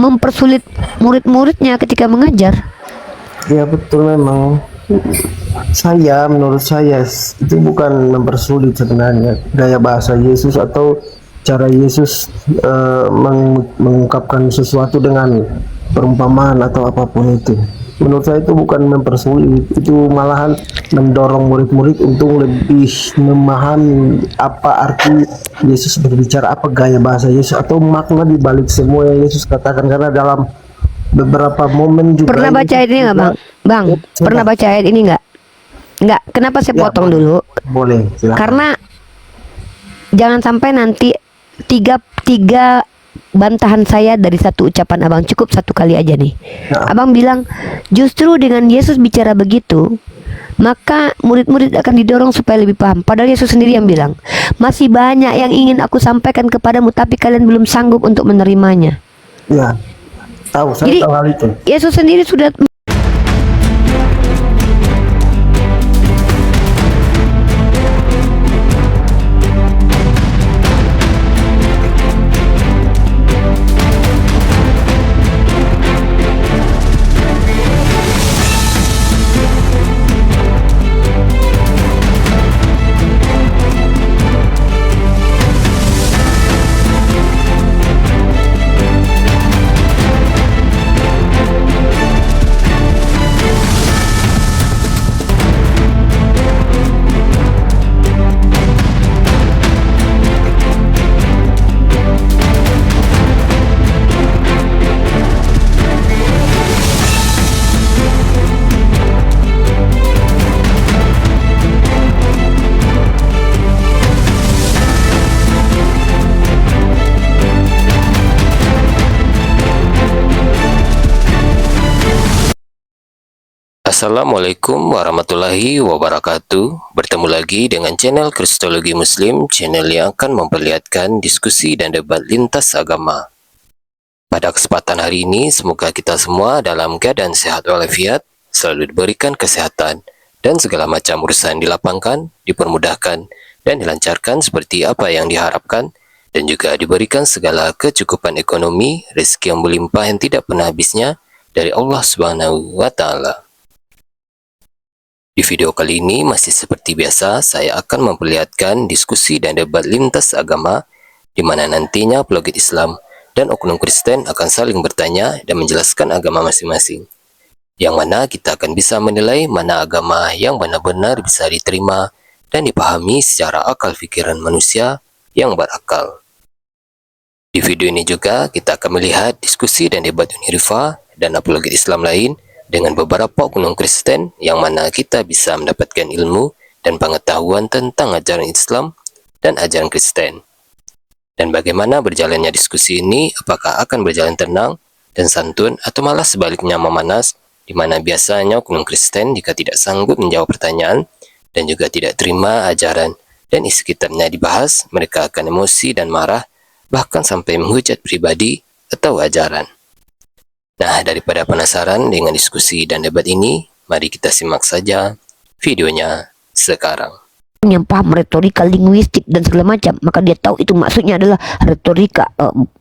mempersulit murid-muridnya ketika mengajar. Ya betul, memang menurut saya itu bukan mempersulit sebenarnya gaya bahasa Yesus atau cara Yesus mengungkapkan sesuatu dengan perumpamaan atau apapun itu. Menurut saya itu bukan mempersulit, itu malahan mendorong murid-murid untuk lebih memahami apa arti Yesus berbicara, apa gaya bahasa Yesus atau makna di balik semua yang Yesus katakan. Karena dalam beberapa momen juga Pernah baca ayat ini nggak, Bang? Bang, pernah baca ayat ini nggak? Nggak. Kenapa saya potong dulu? Boleh, silakan. Karena jangan sampai nanti tiga bantahan saya dari satu ucapan Abang, cukup satu kali aja nih. Abang bilang justru dengan Yesus bicara begitu, maka murid-murid akan didorong supaya lebih paham. Padahal Yesus sendiri yang bilang, masih banyak yang ingin aku sampaikan kepadamu, tapi kalian belum sanggup untuk menerimanya. Ya, saya Jadi, tahu hal itu. Yesus sendiri sudah Assalamualaikum warahmatullahi wabarakatuh. Bertemu lagi dengan channel Kristologi Muslim, channel yang akan memperlihatkan diskusi dan debat lintas agama. Pada kesempatan hari ini, semoga kita semua dalam keadaan sehat walafiat, selalu diberikan kesehatan, dan segala macam urusan dilapangkan, dipermudahkan, dan dilancarkan seperti apa yang diharapkan, dan juga diberikan segala kecukupan ekonomi, rezeki yang berlimpah yang tidak pernah habisnya dari Allah Subhanahu wa Ta'ala. Di video kali ini masih seperti biasa, saya akan memperlihatkan diskusi dan debat lintas agama di mana nantinya apologet Islam dan oknum Kristen akan saling bertanya dan menjelaskan agama masing-masing. Yang mana kita akan bisa menilai mana agama yang benar-benar bisa diterima dan dipahami secara akal pikiran manusia yang berakal. Di video ini juga kita akan melihat diskusi dan debat Unirifa dan apologet Islam lain dengan beberapa oknum Kristen yang mana kita bisa mendapatkan ilmu dan pengetahuan tentang ajaran Islam dan ajaran Kristen. Dan bagaimana berjalannya diskusi ini, apakah akan berjalan tenang dan santun atau malah sebaliknya memanas, di mana biasanya oknum Kristen jika tidak sanggup menjawab pertanyaan dan juga tidak terima ajaran dan isi kitabnya dibahas, mereka akan emosi dan marah, bahkan sampai menghujat pribadi atau ajaran. Nah, daripada penasaran dengan diskusi dan debat ini, mari kita simak saja videonya sekarang. yang paham retorika linguistik dan segala macam, maka dia tahu itu maksudnya adalah retorika,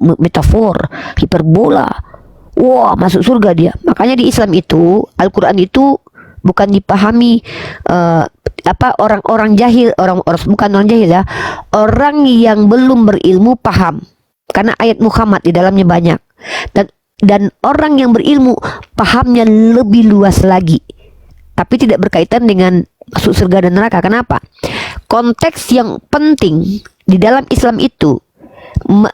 metafor, hiperbola. Wah, masuk surga dia. Makanya di Islam itu, Al-Quran itu bukan dipahami orang-orang jahil, bukan orang jahil ya, orang yang belum berilmu paham, karena ayat Muhammad di dalamnya banyak, dan orang yang berilmu pahamnya lebih luas lagi, tapi tidak berkaitan dengan masuk surga dan neraka. Kenapa? Konteks yang penting di dalam Islam itu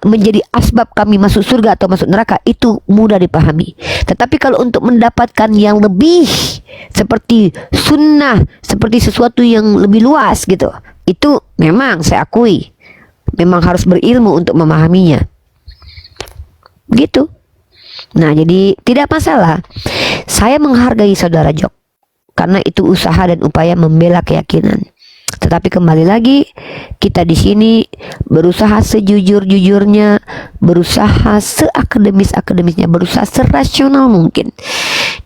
menjadi asbab kami masuk surga atau masuk neraka itu mudah dipahami. Tetapi kalau untuk mendapatkan yang lebih seperti sunnah, seperti sesuatu yang lebih luas gitu, itu memang saya akui memang harus berilmu untuk memahaminya. Gitu. Nah, jadi tidak masalah. Saya menghargai saudara Jok karena itu usaha dan upaya membela keyakinan. Tetapi kembali lagi, kita di sini berusaha sejujur-jujurnya, berusaha seakademis-akademisnya, berusaha serasional mungkin.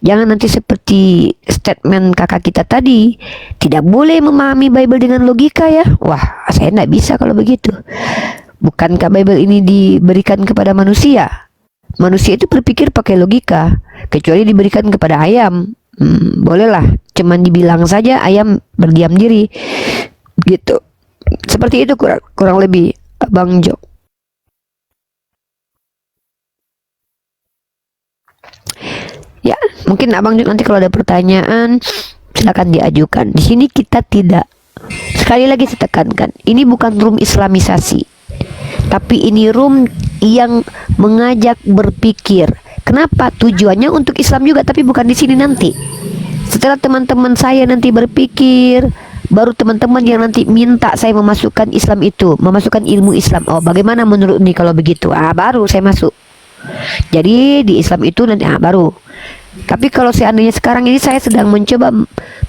Jangan nanti seperti statement kakak kita tadi, tidak boleh memahami Bible dengan logika ya. Wah, saya tidak bisa kalau begitu. Bukankah Bible ini diberikan kepada manusia? manusia itu berpikir pakai logika, kecuali diberikan kepada ayam. Bolehlah, cuman dibilang saja ayam berdiam diri, gitu. Seperti itu kurang lebih, Bang Jo. Ya, mungkin Abang Jo nanti kalau ada pertanyaan silakan diajukan. Di sini kita tidak, sekali lagi saya tekankan, ini bukan room Islamisasi, tapi ini room yang mengajak berpikir. Kenapa? Tujuannya untuk Islam juga, tapi bukan di sini nanti. Setelah teman-teman saya nanti berpikir, baru teman-teman yang nanti minta saya memasukkan Islam itu, memasukkan ilmu Islam. Oh, bagaimana menurut nih kalau begitu? Baru saya masuk. Jadi di Islam itu nanti baru. Tapi kalau seandainya sekarang ini saya sedang mencoba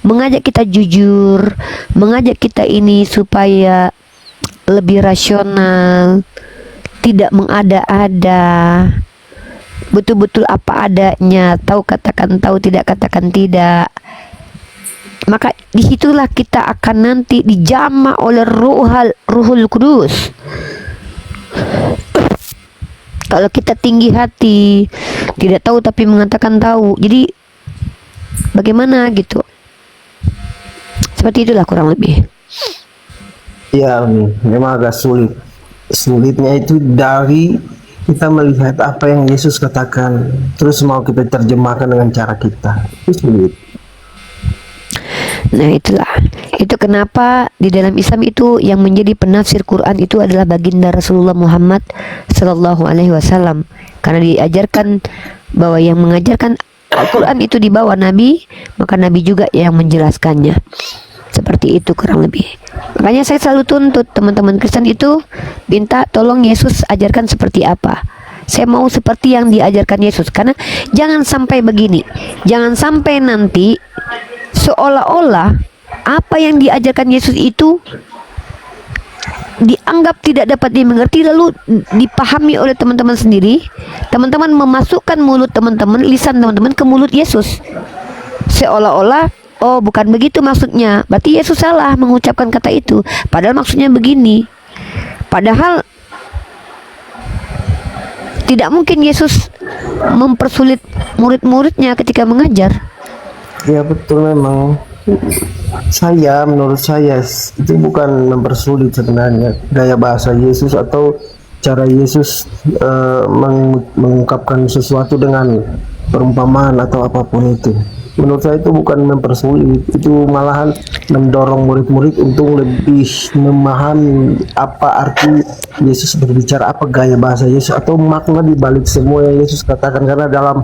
mengajak kita jujur, mengajak kita ini supaya lebih rasional, tidak mengada-ada, betul-betul apa adanya, tahu katakan tahu, tidak katakan tidak. Maka disitulah kita akan nanti dijamah oleh Ruhul Kudus. Kalau kita tinggi hati, tidak tahu tapi mengatakan tahu, jadi bagaimana gitu? Seperti itulah kurang lebih. Ya, memang agak sulit. Sulitnya itu dari kita melihat apa yang Yesus katakan, terus mau kita terjemahkan dengan cara kita. Itu sulit. Nah itulah, itu kenapa di dalam Islam itu yang menjadi penafsir Quran itu adalah baginda Rasulullah Muhammad Sallallahu Alaihi Wasallam, karena diajarkan bahwa yang mengajarkan Al-Quran itu di bawah Nabi, maka Nabi juga yang menjelaskannya. Seperti itu kurang lebih. Makanya saya selalu tuntut teman-teman Kristen itu, minta tolong Yesus ajarkan seperti apa. Saya mau seperti yang diajarkan Yesus, karena jangan sampai begini, jangan sampai nanti seolah-olah apa yang diajarkan Yesus itu dianggap tidak dapat dimengerti, lalu dipahami oleh teman-teman sendiri. Teman-teman memasukkan mulut teman-teman, lisan teman-teman ke mulut Yesus, seolah-olah oh bukan begitu maksudnya, berarti Yesus salah mengucapkan kata itu, padahal maksudnya begini. Padahal tidak mungkin Yesus mempersulit murid-muridnya ketika mengajar. Ya betul, memang menurut saya itu bukan mempersulit sebenarnya gaya bahasa Yesus atau cara Yesus mengungkapkan sesuatu dengan perumpamaan atau apapun itu. Menurut saya itu bukan mempersulit, itu malahan mendorong murid-murid untuk lebih memahami apa arti Yesus berbicara, apa gaya bahasa Yesus atau makna di balik semua yang Yesus katakan. Karena dalam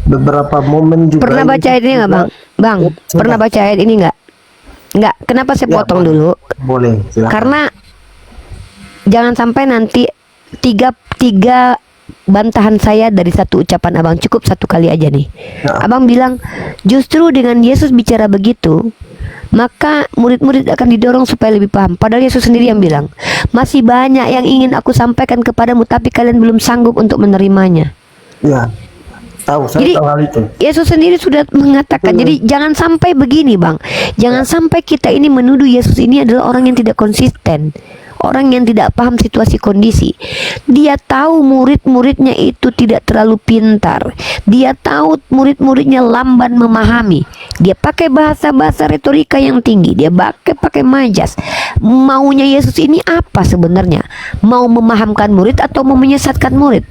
beberapa momen juga pernah baca ayat ini nggak Bang? Pernah baca ayat ini nggak? Nggak. Kenapa saya potong dulu? Boleh, silakan. Karena jangan sampai nanti tiga bantahan saya dari satu ucapan Abang, cukup satu kali aja nih. Abang bilang justru dengan Yesus bicara begitu, maka murid-murid akan didorong supaya lebih paham. Padahal Yesus sendiri yang bilang, masih banyak yang ingin aku sampaikan kepadamu, tapi kalian belum sanggup untuk menerimanya. Ya, tahu, saya Jadi tahu hal itu. Yesus sendiri sudah mengatakan. Jadi jangan sampai begini Bang, jangan sampai kita ini menuduh Yesus ini adalah orang yang tidak konsisten, orang yang tidak paham situasi kondisi. Dia tahu murid-muridnya itu tidak terlalu pintar, dia tahu murid-muridnya lamban memahami. Dia pakai bahasa-bahasa retorika yang tinggi, dia pakai majas. Maunya Yesus ini apa sebenarnya? Mau memahamkan murid atau mau menyesatkan murid?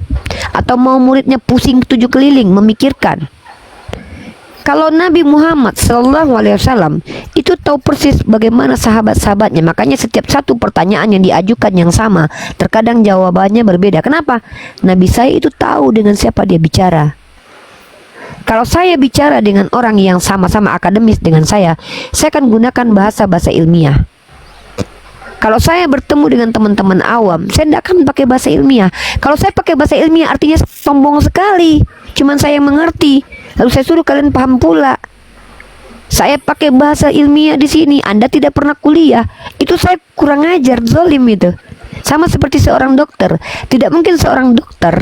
Atau mau muridnya pusing tujuh keliling memikirkan? Kalau Nabi Muhammad SAW itu tahu persis bagaimana sahabat-sahabatnya, makanya setiap satu pertanyaan yang diajukan yang sama, terkadang jawabannya berbeda. Kenapa? Nabi saya itu tahu dengan siapa dia bicara. Kalau saya bicara dengan orang yang sama-sama akademis dengan saya akan gunakan bahasa-bahasa ilmiah. Kalau saya bertemu dengan teman-teman awam, saya tidak akan pakai bahasa ilmiah. Kalau saya pakai bahasa ilmiah artinya sombong sekali, cuman saya yang mengerti, lalu saya suruh kalian paham pula. Saya pakai bahasa ilmiah di sini, Anda tidak pernah kuliah, itu saya kurang ajar, zolim itu. Sama seperti seorang dokter. Tidak mungkin seorang dokter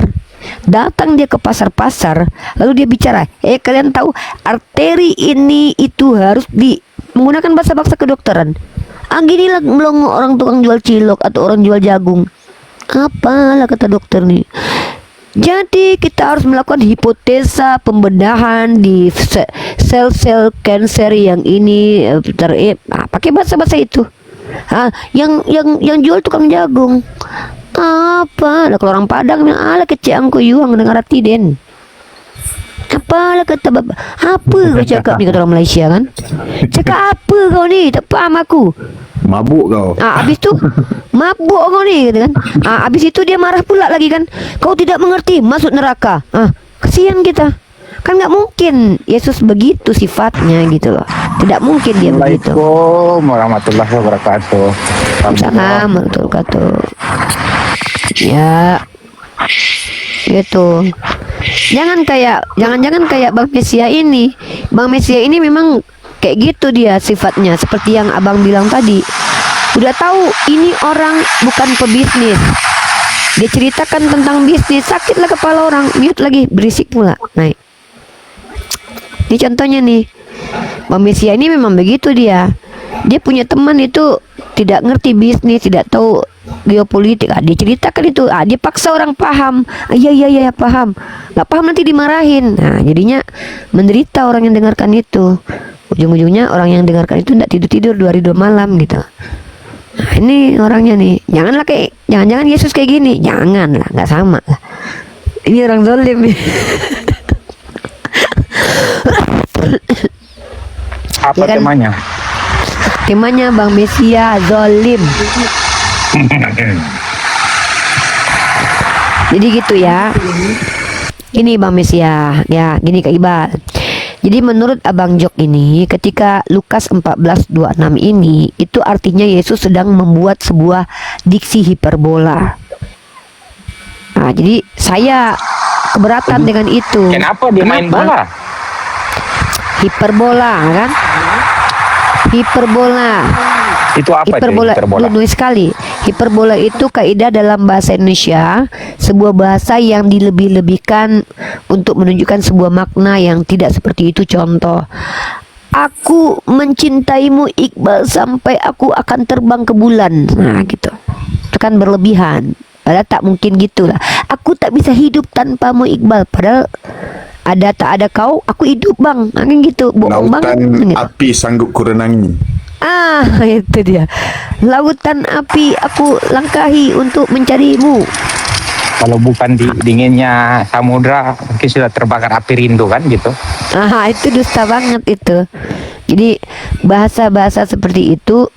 datang dia ke pasar-pasar lalu dia bicara, kalian tahu arteri ini itu harus menggunakan bahasa kedokteran. Ginilah melongo orang tukang jual cilok atau orang jual jagung. Apalah kata dokter nih. Jadi kita harus melakukan hipotesa pembedahan di sel-sel kanser yang ini pakai bahasa-bahasa itu. Yang jual tukang jagung. Apa? Ada kalau orang Padang yang ala kecil angko yuang dengar den. Apalah kata bapak? Apa kau cakap ni kata orang Malaysia kan? Cakap apa kau ni? Tak faham aku. Mabuk kau. Habis tu mabuk kau ni kata kan. Habis itu dia marah pula lagi kan. Kau tidak mengerti masuk neraka. Kasihan kita. Kan nggak mungkin Yesus begitu sifatnya gitu loh. Tidak mungkin dia begitu. Assalamualaikum warahmatullahi wabarakatuh. Salam warahmatullahi wabarakatuh. Ya. Gitu. Jangan kayak Bang Mesia ini. Bang Mesia ini memang kayak gitu dia sifatnya, seperti yang abang bilang tadi. Udah tahu ini orang bukan pebisnis, dia ceritakan tentang bisnis, sakitlah kepala orang, mute lagi, berisik pula. Naik. Ini contohnya nih, Bang Mesia ini memang begitu dia. Dia punya teman itu tidak ngerti bisnis, tidak tahu geopolitik. Dia ceritakan itu, dia paksa orang paham. Iya paham. Nggak paham nanti dimarahin. Jadinya menderita orang yang dengarkan itu. Ujung-ujungnya orang yang dengarkan itu tidak tidur-tidur 2 hari 2 malam gitu. Ini orangnya nih. Jangan Yesus kayak gini. Jangan lah, nggak sama lah. Ini orang zalim nih. Apa Ya kan? temanya? Bang Mesia zalim. Jadi gitu ya. Gini Bang Mesia, ya gini Kak Ibal. Jadi menurut Abang Jok ini, ketika Lukas 14:26 ini, itu artinya Yesus sedang membuat sebuah diksi hiperbola. Jadi saya keberatan dengan itu. Kenapa dia main bola? Hiperbola kan? Hiperbola. Itu apa Hiperbola, itu hiperbola? dulu sekali. Hiperbola itu kaidah dalam bahasa Indonesia, sebuah bahasa yang dilebih-lebihkan untuk menunjukkan sebuah makna yang tidak seperti itu. Contoh, aku mencintaimu Iqbal sampai aku akan terbang ke bulan. Nah gitu. Itu kan berlebihan. Padahal tak mungkin gitulah. Aku tak bisa hidup tanpamu Iqbal. Padahal ada tak ada kau, aku hidup bang. Kan gitu, bohong bang. Lautan Gitu. api sanggup kurenangi. Itu dia. Lautan api aku langkahi untuk mencarimu. Kalau bukan dinginnya samudra, mungkin sudah terbakar api rindu kan gitu. Itu dusta banget itu. Jadi bahasa-bahasa seperti itu,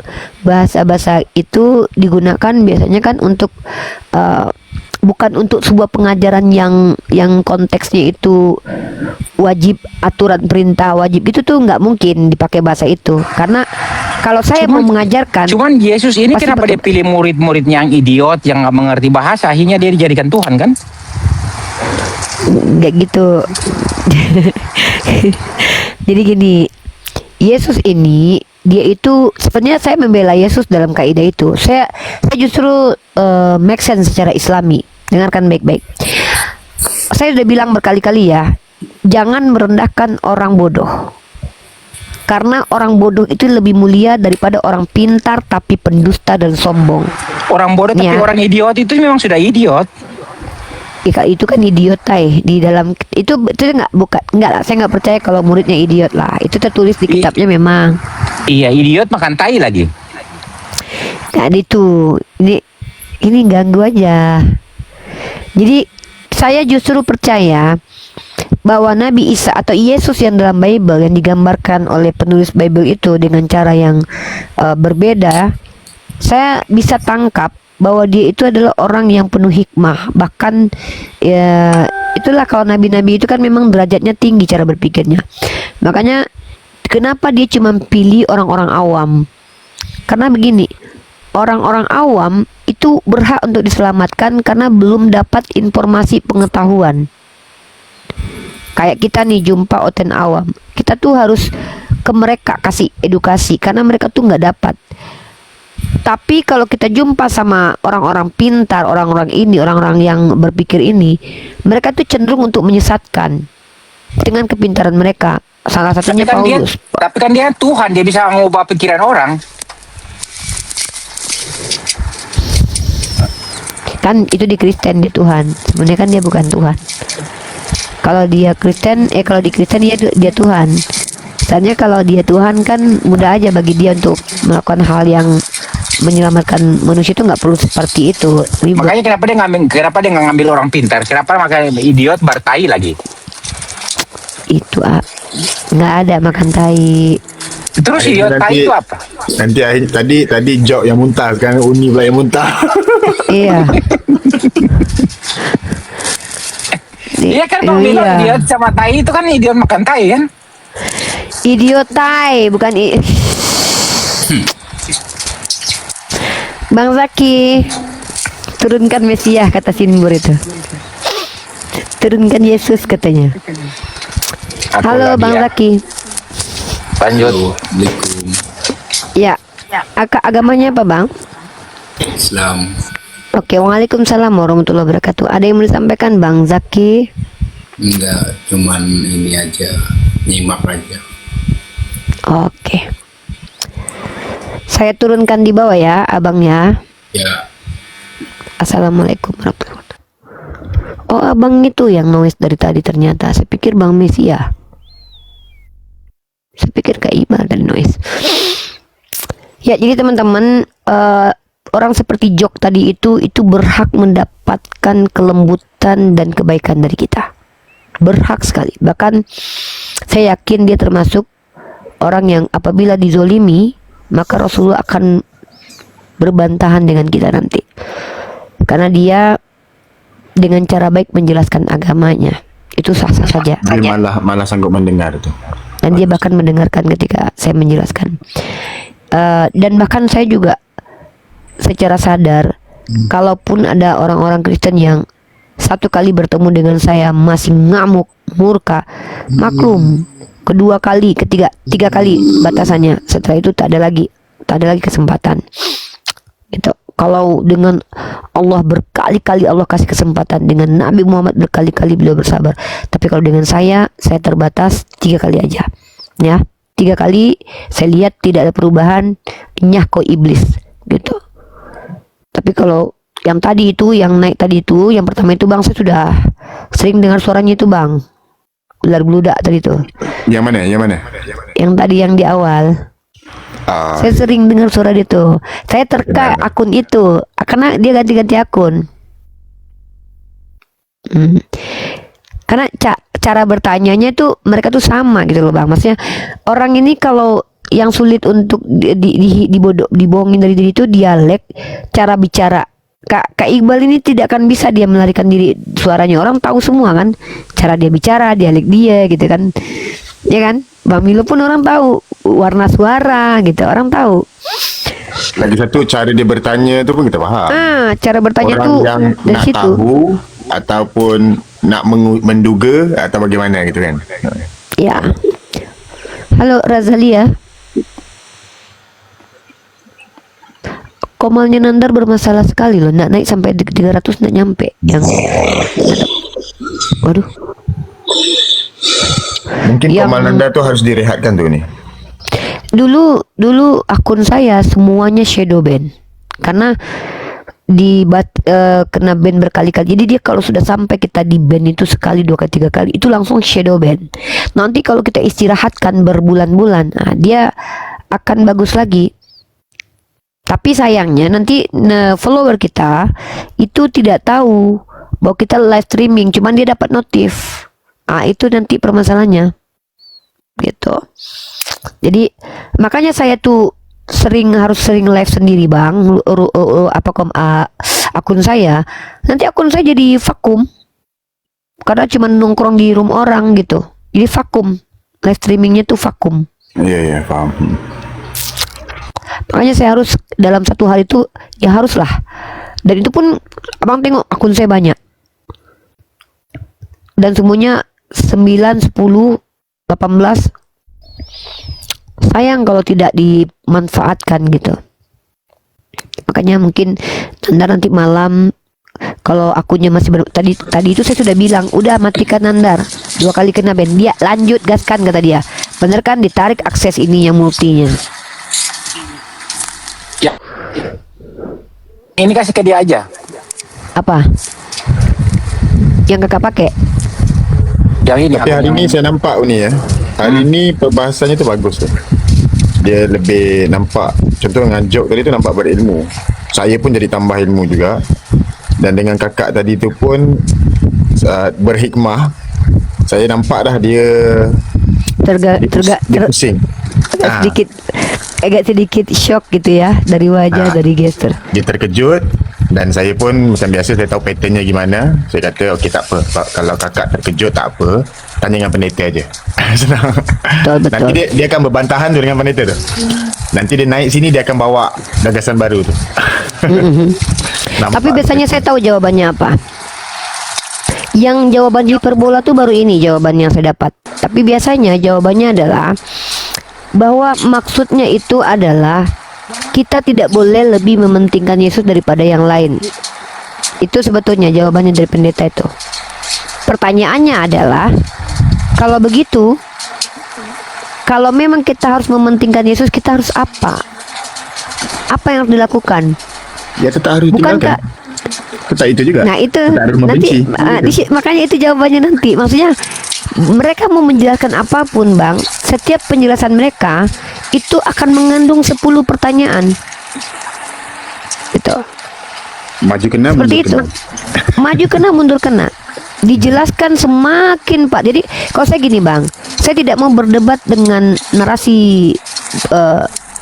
bahasa-bahasa itu digunakan biasanya kan untuk bukan untuk sebuah pengajaran yang konteksnya itu wajib, aturan perintah wajib, itu tuh nggak mungkin dipakai bahasa itu. Karena kalau saya mau mengajarkan, Cuman Yesus ini pasti kenapa dia pilih murid-muridnya yang idiot, yang nggak mengerti bahasa, akhirnya dia dijadikan Tuhan kan? nggak gitu. Jadi gini, Yesus ini dia itu sebenarnya, saya membela Yesus dalam kaidah itu. Saya justru make sense secara Islami. Dengarkan baik-baik. Saya sudah bilang berkali-kali ya, jangan merendahkan orang bodoh. Karena orang bodoh itu lebih mulia daripada orang pintar tapi pendusta dan sombong. Orang bodoh tapi Ya. orang idiot itu memang sudah idiot. Itu kan idiot di dalam itu nggak lah, saya nggak percaya kalau muridnya idiot lah. Itu tertulis di kitabnya memang. Iya, idiot makan tai lagi. Nah itu ini ganggu aja. Jadi saya justru percaya bahwa Nabi Isa atau Yesus yang dalam Bible yang digambarkan oleh penulis Bible itu dengan cara yang berbeda, saya bisa tangkap bahwa dia itu adalah orang yang penuh hikmah. Bahkan ya itulah, kalau nabi-nabi itu kan memang derajatnya tinggi cara berpikirnya. Makanya kenapa dia cuma pilih orang-orang awam? Karena begini, orang-orang awam itu berhak untuk diselamatkan karena belum dapat informasi pengetahuan. Kayak kita nih jumpa oten awam, kita tuh harus ke mereka kasih edukasi karena mereka tuh nggak dapat. Tapi kalau kita jumpa sama orang-orang pintar, orang-orang yang berpikir ini, mereka tuh cenderung untuk menyesatkan dengan kepintaran mereka. Salah satunya Paulus. Tapi kan dia Tuhan, dia bisa mengubah pikiran orang. Kan itu di Kristen dia Tuhan. Sebenarnya kan dia bukan Tuhan. Kalau dia Kristen, kalau di Kristen dia Tuhan. Misalnya kalau dia Tuhan kan mudah aja bagi dia untuk melakukan hal yang menyelamatkan manusia, itu nggak perlu seperti itu. Ribet. Makanya kenapa dia nggak ngambil orang pintar? Kenapa makanya idiot bertai lagi? Itu nggak ada makan tai. Terus idiot tai itu apa? Nanti tadi Jok yang muntah, sekarang Uni pula yang muntah. Iya. Iya kan Bang bilang Iya. idiot sama tai itu kan idiot makan tai kan? Idiot tai bukan Bang Zaki, turunkan Mesias kata Sinbur itu. Turunkan Yesus katanya. Halo Bang Zaki. Lanjut. Ya. Agamanya apa Bang? Islam. Oke, waalaikumsalam warahmatullahi wabarakatuh. Ada yang mau disampaikan Bang Zaki? Enggak, cuman ini aja, nyimak aja. Oke. Saya turunkan di bawah ya, Abang ya. Ya, Assalamualaikum warahmatullahi wabarakatuh. Oh, Abang itu yang noise dari tadi ternyata. Saya pikir Bang Mesia. Saya pikir Kak Iqbal dan noise. Ya, jadi teman-teman, orang seperti Jok tadi itu berhak mendapatkan kelembutan dan kebaikan dari kita. Berhak sekali. Bahkan saya yakin dia termasuk orang yang apabila dizolimi, maka Rasulullah akan berbantahan dengan kita nanti. Karena dia dengan cara baik menjelaskan agamanya. Itu sah-sah saja. Dia malah sanggup mendengar tuh. Dan dia bahkan mendengarkan ketika saya menjelaskan. Dan bahkan saya juga secara sadar, kalaupun ada orang-orang Kristen yang satu kali bertemu dengan saya masih ngamuk, murka, maklum. Kedua kali, tiga kali batasannya. Setelah itu tak ada lagi kesempatan. Gitu. Kalau dengan Allah berkali-kali Allah kasih kesempatan, dengan Nabi Muhammad berkali-kali beliau bersabar. Tapi kalau dengan saya terbatas 3 kali aja. Ya, 3 kali saya lihat tidak ada perubahan, nyah kok iblis gitu. Tapi kalau yang tadi itu, yang naik tadi itu, yang pertama itu Bang, saya sudah sering dengar suaranya itu Bang. Ular beludak tadi itu. Yang mana? Yang tadi yang di awal. Saya sering dengar suara dia tuh. Saya terka akun itu karena dia ganti-ganti akun. Karena cara bertanyanya itu mereka tuh sama gitu loh Bang. Maksudnya orang ini kalau yang sulit untuk dibohongin dari diri itu dialek, cara bicara. Kak Iqbal ini tidak akan bisa dia melarikan diri suaranya. Orang tahu semua kan cara dia bicara, dialek dia gitu kan. Ya kan? Bang Milo pun orang tahu warna suara gitu, orang tahu. Lagi satu, cara dia bertanya tu pun kita faham. Cara bertanya Orang tuh yang dari nak situ. tahu ataupun nak menduga atau bagaimana gitu kan. Ya. Halo Razalia. Komalnya Nandar bermasalah sekali loh, nak naik sampai 300 nak nyampe. Yang waduh. Mungkin Komal Nanda tu harus direhatkan tu ni. Dulu akun saya semuanya shadow ban. Karena kena ban berkali-kali. Jadi dia kalau sudah sampai kita di ban itu sekali, 2 kali, 3 kali, itu langsung shadow ban. Nanti kalau kita istirahatkan berbulan-bulan, dia akan bagus lagi. Tapi sayangnya nanti follower kita itu tidak tahu bahwa kita live streaming, cuman dia dapat notif. Itu nanti permasalahannya. Gitu. Jadi makanya saya tuh harus sering live sendiri Bang. Akun saya. Nanti akun saya jadi vakum. Karena cuma nongkrong di room orang gitu. Jadi vakum. Live streamingnya tuh vakum. Iya, faham. Makanya saya harus dalam 1 hari itu ya haruslah. Dan itu pun Abang tengok akun saya banyak. Dan semuanya 9, 10, 18. Sayang kalau tidak dimanfaatkan gitu. Makanya mungkin Nandar nanti malam kalau akunnya masih tadi itu saya sudah bilang udah matikan Nandar 2 kali kena ban, dia lanjut gaskan kata dia. Bener kan, ditarik akses ini yang multinya. Ya. Ini kasih ke dia aja. Apa yang kakak pakai? Yang ini Tapi hari ni saya nampak ni ya. Hari ni perbahasannya tu bagus tu. Dia lebih nampak, contoh dengan Jok tadi tu nampak berilmu. Saya pun jadi tambah ilmu juga. Dan dengan kakak tadi tu pun berhikmah. Saya nampak dah dia dia pusing. Sedikit agak sedikit shock gitu ya dari wajah, dari gestur. Dia terkejut. Dan saya pun macam biasa, saya tahu patternnya gimana. Saya kata okey tak apa, kalau kakak terkejut tak apa, tanya dengan pendeta aje. Senang. Betul. Nanti dia akan berbantahan tu dengan pendeta tu. Nanti dia naik sini, dia akan bawa gagasan baru tu. Nampak. Tapi biasanya saya tahu jawabannya apa. Yang jawaban hiperbola tuh baru ini jawaban yang saya dapat. Tapi biasanya jawabannya adalah bahwa maksudnya itu adalah kita tidak boleh lebih mementingkan Yesus daripada yang lain. Itu sebetulnya jawabannya dari pendeta itu. Pertanyaannya adalah, kalau begitu, kalau memang kita harus mementingkan Yesus, kita harus apa? Apa yang harus dilakukan? Ya tetap harus Bukankah tinggalkan. Tetap itu juga. Nah itu Tetap harus nanti membenci. makanya itu jawabannya nanti. Maksudnya mereka mau menjelaskan apapun, Bang, setiap penjelasan mereka itu akan mengandung 10 pertanyaan. Gitu. Maju kena, Seperti mundur itu. kena. Maju kena, mundur kena. Dijelaskan semakin, Pak. Jadi kalau saya gini, Bang, saya tidak mau berdebat dengan narasi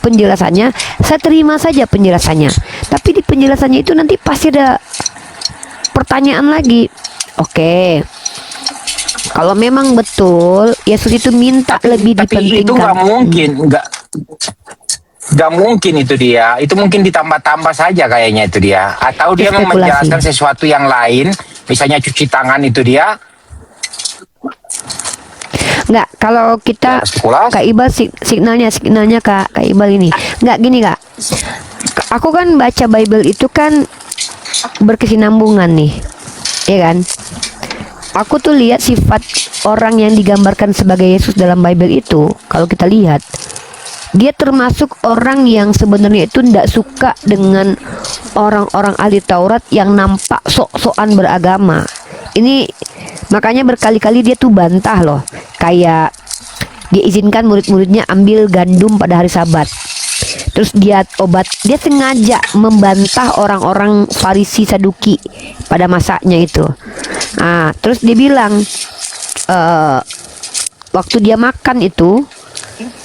penjelasannya. Saya terima saja penjelasannya. Tapi di penjelasannya itu nanti pasti ada pertanyaan lagi. Oke. Kalau memang betul Yesus itu minta lebih tapi itu dipentingkan. nggak mungkin itu dia. Itu mungkin ditambah-tambah saja kayaknya itu dia. Atau dia Spekulasi. menjelaskan sesuatu yang lain, misalnya cuci tangan itu dia. Enggak, kalau kita Ya, spekulasi. Kak Iqbal signalnya Kak Iqbal ini. Enggak gini, Kak. Aku kan baca Bible itu kan berkesinambungan nih. Iya kan? Aku tuh lihat sifat orang yang digambarkan sebagai Yesus dalam Bible itu, kalau kita lihat, dia termasuk orang yang sebenarnya itu tidak suka dengan orang-orang ahli Taurat yang nampak sok-sokan beragama. Ini makanya berkali-kali dia tuh bantah loh. Kayak dia izinkan murid-muridnya ambil gandum pada hari Sabat. Terus dia sengaja membantah orang-orang Farisi Saduki pada masanya itu. Nah, terus dia bilang waktu dia makan itu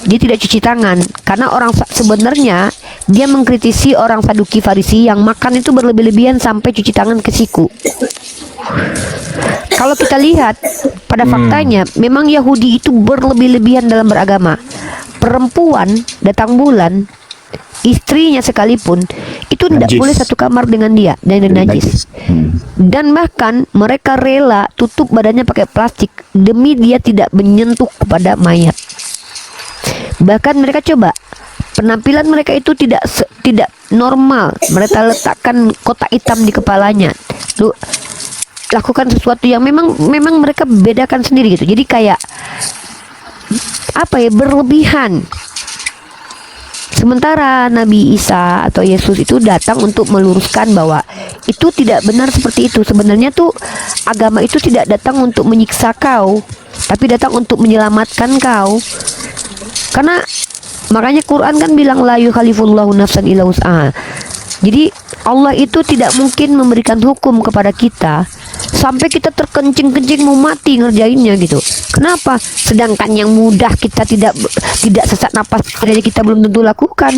dia tidak cuci tangan karena sebenarnya dia mengkritisi orang Saduki Farisi yang makan itu berlebih-lebihan sampai cuci tangan ke siku. Kalau kita lihat pada faktanya memang Yahudi itu berlebih-lebihan dalam beragama. Perempuan datang bulan, istrinya sekalipun itu tidak Najis. boleh satu kamar dengan dia dan najis. Dan bahkan mereka rela tutup badannya pakai plastik demi dia tidak menyentuh kepada mayat. Bahkan mereka coba penampilan mereka itu tidak normal. Mereka letakkan kotak hitam di kepalanya. Lakukan sesuatu yang memang mereka bedakan sendiri gitu. Jadi kayak apa ya, berlebihan. Sementara Nabi Isa atau Yesus itu datang untuk meluruskan bahwa itu tidak benar seperti itu. Sebenarnya tuh agama itu tidak datang untuk menyiksa kau, tapi datang untuk menyelamatkan kau. Karena makanya Quran kan bilang la yukhalifullahu nafsan illa wus'aha. Jadi Allah itu tidak mungkin memberikan hukum kepada kita sampai kita terkencing-kencing mau mati ngerjainnya gitu. Kenapa? Sedangkan yang mudah kita tidak sesak napas saja kita belum tentu lakukan.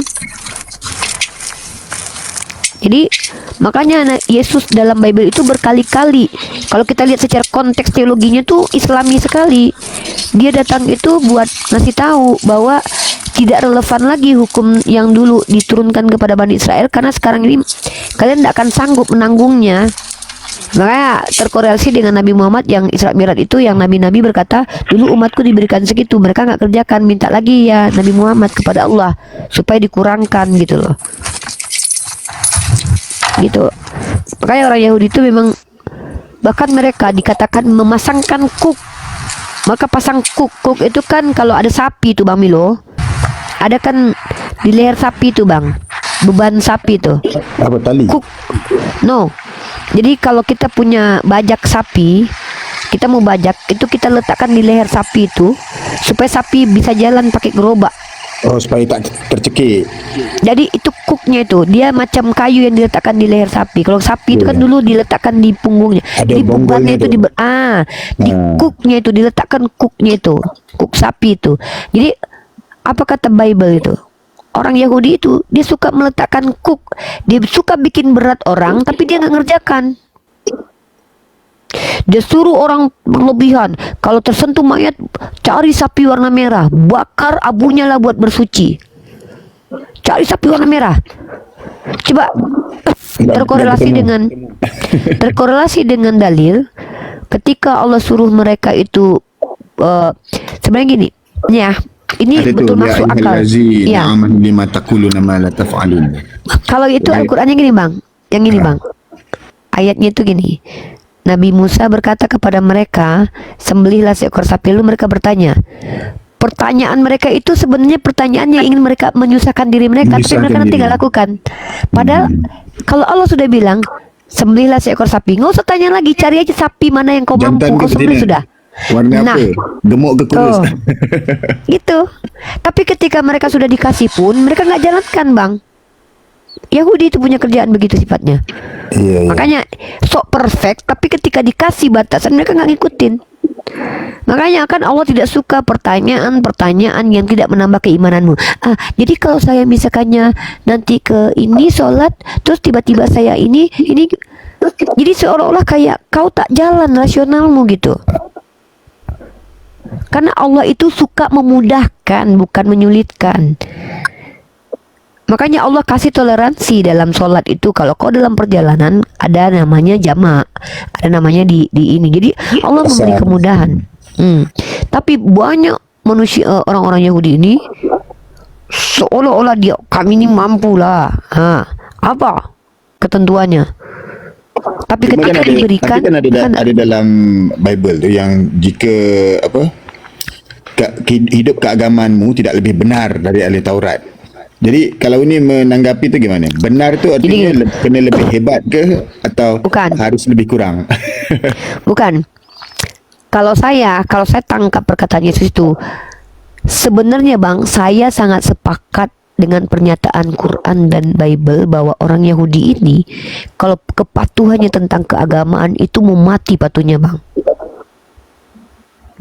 Jadi makanya Yesus dalam Bible itu berkali-kali, kalau kita lihat secara konteks teologinya tuh Islami sekali. Dia datang itu buat ngasih tahu bahwa tidak relevan lagi hukum yang dulu diturunkan kepada Bani Israel, karena sekarang ini kalian tidak akan sanggup menanggungnya. Makanya terkorelasi dengan Nabi Muhammad yang Isra Mi'raj itu, yang nabi-nabi berkata dulu umatku diberikan segitu, mereka nggak kerjakan, minta lagi ya Nabi Muhammad kepada Allah supaya dikurangkan gitu loh. Gitu. Makanya orang Yahudi itu memang, bahkan mereka dikatakan memasangkan kuk. Maka pasang kuk itu kan kalau ada sapi itu Bang Milo, ada kan di leher sapi itu Bang, beban sapi itu Apa tali? kuk. No, Jadi kalau kita punya bajak sapi, kita mau bajak itu kita letakkan di leher sapi itu supaya sapi bisa jalan pakai gerobak. Oh, supaya tak tercekik. Jadi itu cooknya itu dia macam kayu yang diletakkan di leher sapi. Kalau sapi itu kan dulu diletakkan di punggungnya. Ada Di bebannya bonggolnya itu tu. di cooknya itu diletakkan cooknya itu, cook sapi itu. Jadi apa kata Bible itu? Orang Yahudi itu dia suka meletakkan cook, dia suka bikin berat orang, tapi dia nggak ngerjakan. Dia suruh orang berlebihan. Kalau tersentuh mayat, cari sapi warna merah, bakar abunya lah buat bersuci. Cari sapi warna merah. Coba terkorelasi dengan dalil ketika Allah suruh mereka itu sebenarnya gini, ya. Ini Ada tu, betul ya masuk akal. ayyuhallazi Ya. na'amanu lima taquluna ma la taf'alun. Kalau itu Al-Qur'annya gini, Bang. Yang gini, Bang. Ayatnya itu gini. Nabi Musa berkata kepada mereka, sembelihlah seekor sapi. Lalu mereka bertanya. Pertanyaan mereka itu sebenarnya pertanyaan yang ingin mereka menyusahkan diri mereka, tapi Menyusahkan mereka nanti diri. nggak lakukan. Padahal kalau Allah sudah bilang, sembelihlah seekor sapi, nggak usah tanya lagi, cari aja sapi mana yang kau mampu, Jantan ke kau sembelih betina? sudah. Warna Nah. apa? Gemuk ke kurus? Tuh. Gitu. Tapi ketika mereka sudah dikasih pun mereka nggak jalankan, Bang. Yahudi itu punya kerjaan begitu sifatnya. Iya, iya. Makanya sok perfect, tapi ketika dikasih batasan mereka nggak ngikutin. Makanya kan Allah tidak suka pertanyaan-pertanyaan yang tidak menambah keimananmu. Jadi kalau saya misalkannya nanti ke ini sholat, terus tiba-tiba saya ini, jadi seolah-olah kayak kau tak jalan rasionalmu gitu. Karena Allah itu suka memudahkan, bukan menyulitkan. Makanya Allah kasih toleransi dalam sholat itu. Kalau kau dalam perjalanan ada namanya jamak, ada namanya di ini. Jadi Allah memberi kemudahan. Tapi banyak manusia, orang-orang Yahudi ini seolah-olah kami ini mampu lah. Apa ketentuannya? Tapi Cuma ketika kan diberikan, tapi kan ada dalam Bible tu yang jika hidup keagamanmu tidak lebih benar dari ahli Taurat. Jadi kalau ini menanggapi tu gimana? Benar tu artinya kena lebih hebat ke atau Bukan. harus lebih kurang? Bukan. Kalau saya tangkap perkataan Yesus itu, sebenarnya Bang, saya sangat sepakat dengan pernyataan Quran dan Bible bahwa orang Yahudi ini kalau kepatuhannya tentang keagamaan itu mau mati patuhnya, Bang.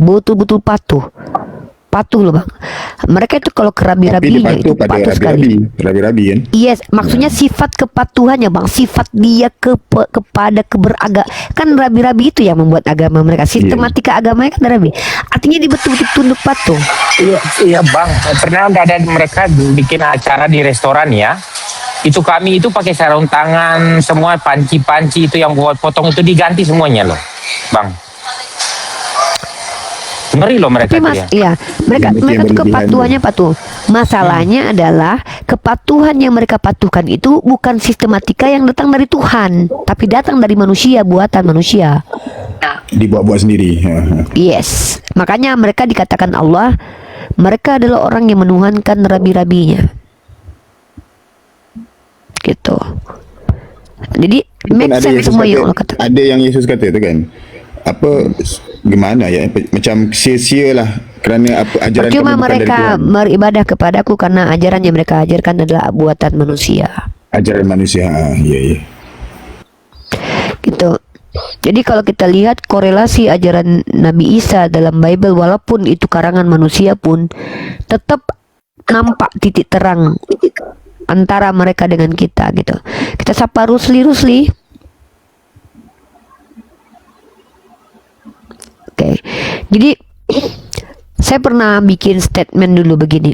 Betul-betul patuh loh, Bang. Mereka itu kalau kerabi-rabinya itu patuh sekali. Rabi-rabi kan? Yes, maksudnya sifat kepatuhannya, Bang, sifat dia kepada kan rabi-rabi itu yang membuat agama mereka. Sistematika agamanya kan rabi. Artinya dia betul-betul tunduk patuh. Iya Bang, pernah ada mereka bikin acara di restoran ya. Itu kami itu pakai sarung tangan, semua panci-panci itu yang buat potong itu diganti semuanya loh, Bang. Ngeri loh mereka. Tapi mereka tuh kepatuhannya patuh. Masalahnya adalah kepatuhan yang mereka patuhkan itu bukan sistematika yang datang dari Tuhan, tapi datang dari manusia, buatan manusia. Dibuat-buat sendiri. Yes, makanya mereka dikatakan Allah, mereka adalah orang yang menuhankan rabi-rabinya. Gitu. Jadi make sense semua yang Allah katakan. Ada yang Yesus kata tu kan, apa gimana ya, macam sia-sia lah kerana apa ajaran Percuma kamu bukan dari mereka Tuhan. beribadah kepadaku karena ajaran yang mereka ajarkan adalah buatan manusia. Ajaran manusia. Ya. Gitu. Jadi kalau kita lihat korelasi ajaran Nabi Isa dalam Bible, walaupun itu karangan manusia pun tetap nampak titik terang antara mereka dengan kita gitu. Kita sapa Rusli. Oke. Jadi saya pernah bikin statement dulu begini.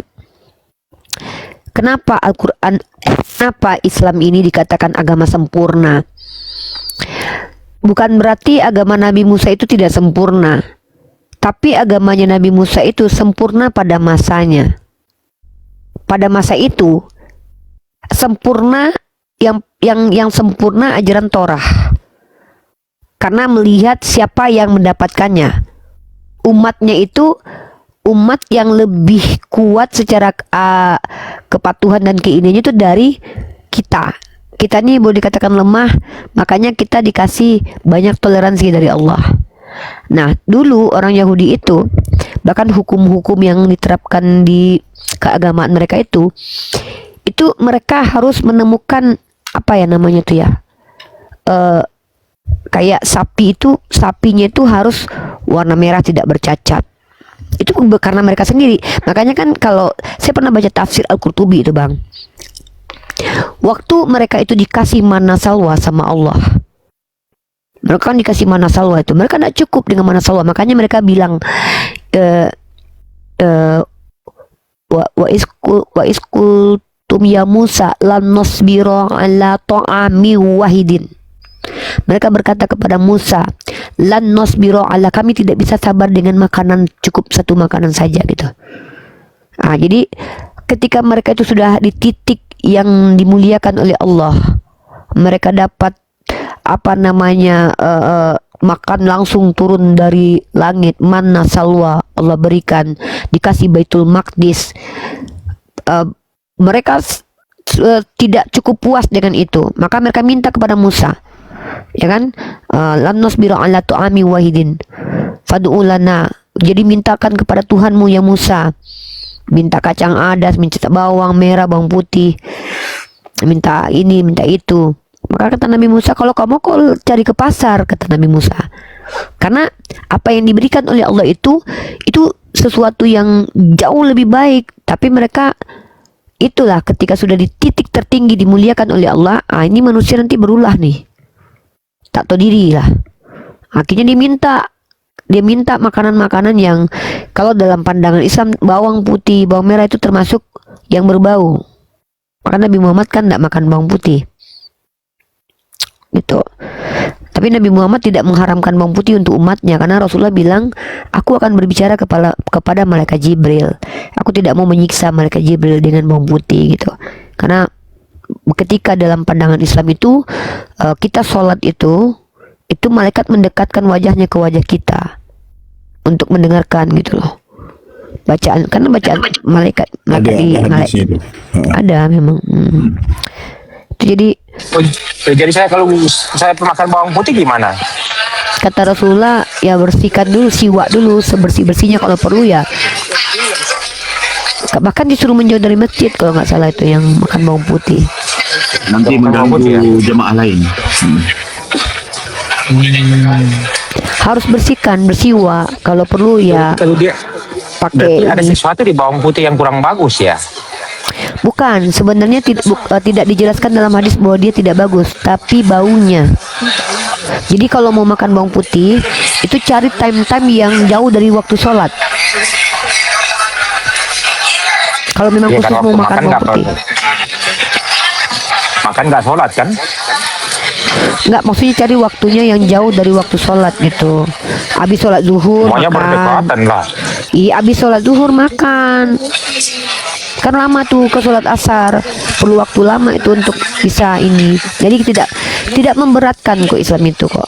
Kenapa kenapa Islam ini dikatakan agama sempurna? Bukan berarti agama Nabi Musa itu tidak sempurna, tapi agamanya Nabi Musa itu sempurna pada masanya. Pada masa itu sempurna, yang sempurna ajaran Torah, karena melihat siapa yang mendapatkannya. Umatnya itu umat yang lebih kuat secara kepatuhan dan keinginannya itu dari kita kita nih boleh dikatakan lemah, makanya kita dikasih banyak toleransi dari Allah. Nah, dulu orang Yahudi itu, bahkan hukum-hukum yang diterapkan di keagamaan mereka itu mereka harus menemukan apa ya namanya tuh ya, kayak sapinya itu harus warna merah tidak bercacat. Itu karena mereka sendiri. Makanya kan kalau saya pernah baca tafsir Al-Qurtubi itu bang, waktu mereka itu dikasih mana salwa sama Allah, mereka kan dikasih mana salwa itu, mereka tidak cukup dengan mana salwa. Makanya mereka bilang wa iskul tum ya Musa lan nasbiro ala ta'ami wahidin. Mereka berkata kepada Musa, lan nasbiro ala, kami tidak bisa sabar dengan makanan, cukup satu makanan saja gitu. Jadi ketika mereka itu sudah di titik yang dimuliakan oleh Allah, mereka dapat apa namanya makan langsung turun dari langit, manna salwa Allah berikan, dikasih Baitul Maqdis. Mereka tidak cukup puas dengan itu, maka mereka minta kepada Musa, ya kan, lan nasbiru ala tu'ami wahidin fad'u lana. Jadi mintakan kepada Tuhanmu ya Musa, minta kacang adas, minta bawang merah, bawang putih, minta ini, minta itu. Maka kata Nabi Musa, kalau kamu kok cari ke pasar, kata Nabi Musa, karena apa yang diberikan oleh Allah itu sesuatu yang jauh lebih baik. Tapi mereka itulah, ketika sudah di titik tertinggi dimuliakan oleh Allah, ini manusia nanti berulah nih, tak tahu diri lah. Akhirnya dia minta makanan-makanan yang kalau dalam pandangan Islam bawang putih, bawang merah itu termasuk yang berbau. Maka Nabi Muhammad kan tidak makan bawang putih gitu. Tapi Nabi Muhammad tidak mengharamkan bawang putih untuk umatnya, karena Rasulullah bilang, aku akan berbicara kepada malaikat Jibril, aku tidak mau menyiksa malaikat Jibril dengan bawang putih gitu. Karena ketika dalam pandangan Islam itu kita sholat itu malaikat mendekatkan wajahnya ke wajah kita untuk mendengarkan gitu loh bacaan, karena bacaan malaikat ada memang. Itu Jadi saya makan bawang putih gimana? kata Rasulullah, ya bersihkan dulu, siwak dulu sebersih-bersihnya, kalau perlu ya. Bahkan disuruh menjauh dari masjid kalau nggak salah itu yang makan bawang putih. Nanti mengganggu jemaah lain. Harus bersihkan, bersiwak, kalau perlu ya Kalau dia pakai ada sesuatu di bawang putih yang kurang bagus ya. Bukan, sebenarnya tidak dijelaskan dalam hadis bahwa dia tidak bagus, tapi baunya. Jadi kalau mau makan bawang putih, itu cari time-time yang jauh dari waktu sholat. Kalau memang Ya, khusus kan mau waktu makan bawang putih. Makan nggak sholat kan? Enggak, maksudnya cari waktunya yang jauh dari waktu sholat gitu. Habis sholat zuhur Semuanya makan. berdekatan lah. Iya, habis sholat zuhur makan. Kan lama tuh ke sholat asar, perlu waktu lama itu untuk bisa ini. Jadi tidak memberatkan kok Islam itu kok.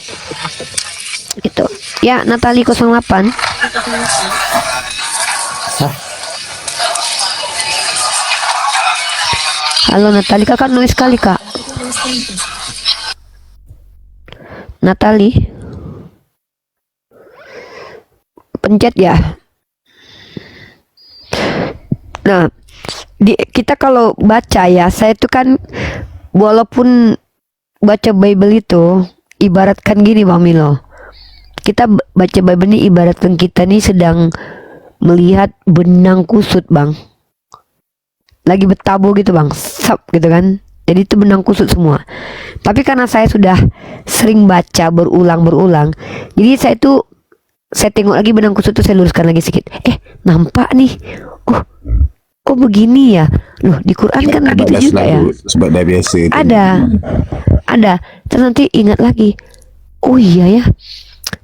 Gitu. Ya, Natali 08. Halo Natali, kakak noise sekali kak. Natali, pencet ya. Nah, kita kalau baca ya, saya itu kan walaupun baca Bible itu ibaratkan gini Bang Milo. Kita baca Bible ini ibaratkan kita nih sedang melihat benang kusut Bang. Lagi bertabuh gitu Bang, sap gitu kan. Jadi itu benang kusut semua. Tapi karena saya sudah sering baca berulang-berulang, jadi saya tengok lagi benang kusut itu, saya luruskan lagi sedikit. Nampak nih. Oh, kok begini ya? Loh, di Quran kan begitu juga ya. Sebab dah biasa itu. Ada. Terus nanti ingat lagi. Oh iya ya.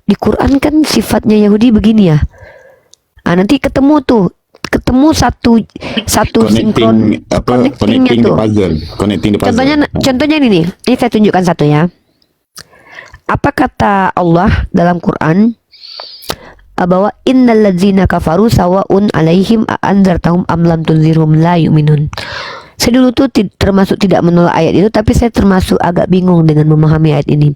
Di Quran kan sifatnya Yahudi begini ya. Nanti ketemu satu sinkron connectingnya tuh. Connecting the puzzle. Contohnya ini nih. Ini saya tunjukkan satu ya. Apa kata Allah dalam Quran? Bahwa innal ladzina kafaru sawaun alaihim anzartahum am lam tunzirhum la yu'minun. Saya dulu tuh termasuk tidak menolak ayat itu, tapi saya termasuk agak bingung dengan memahami ayat ini.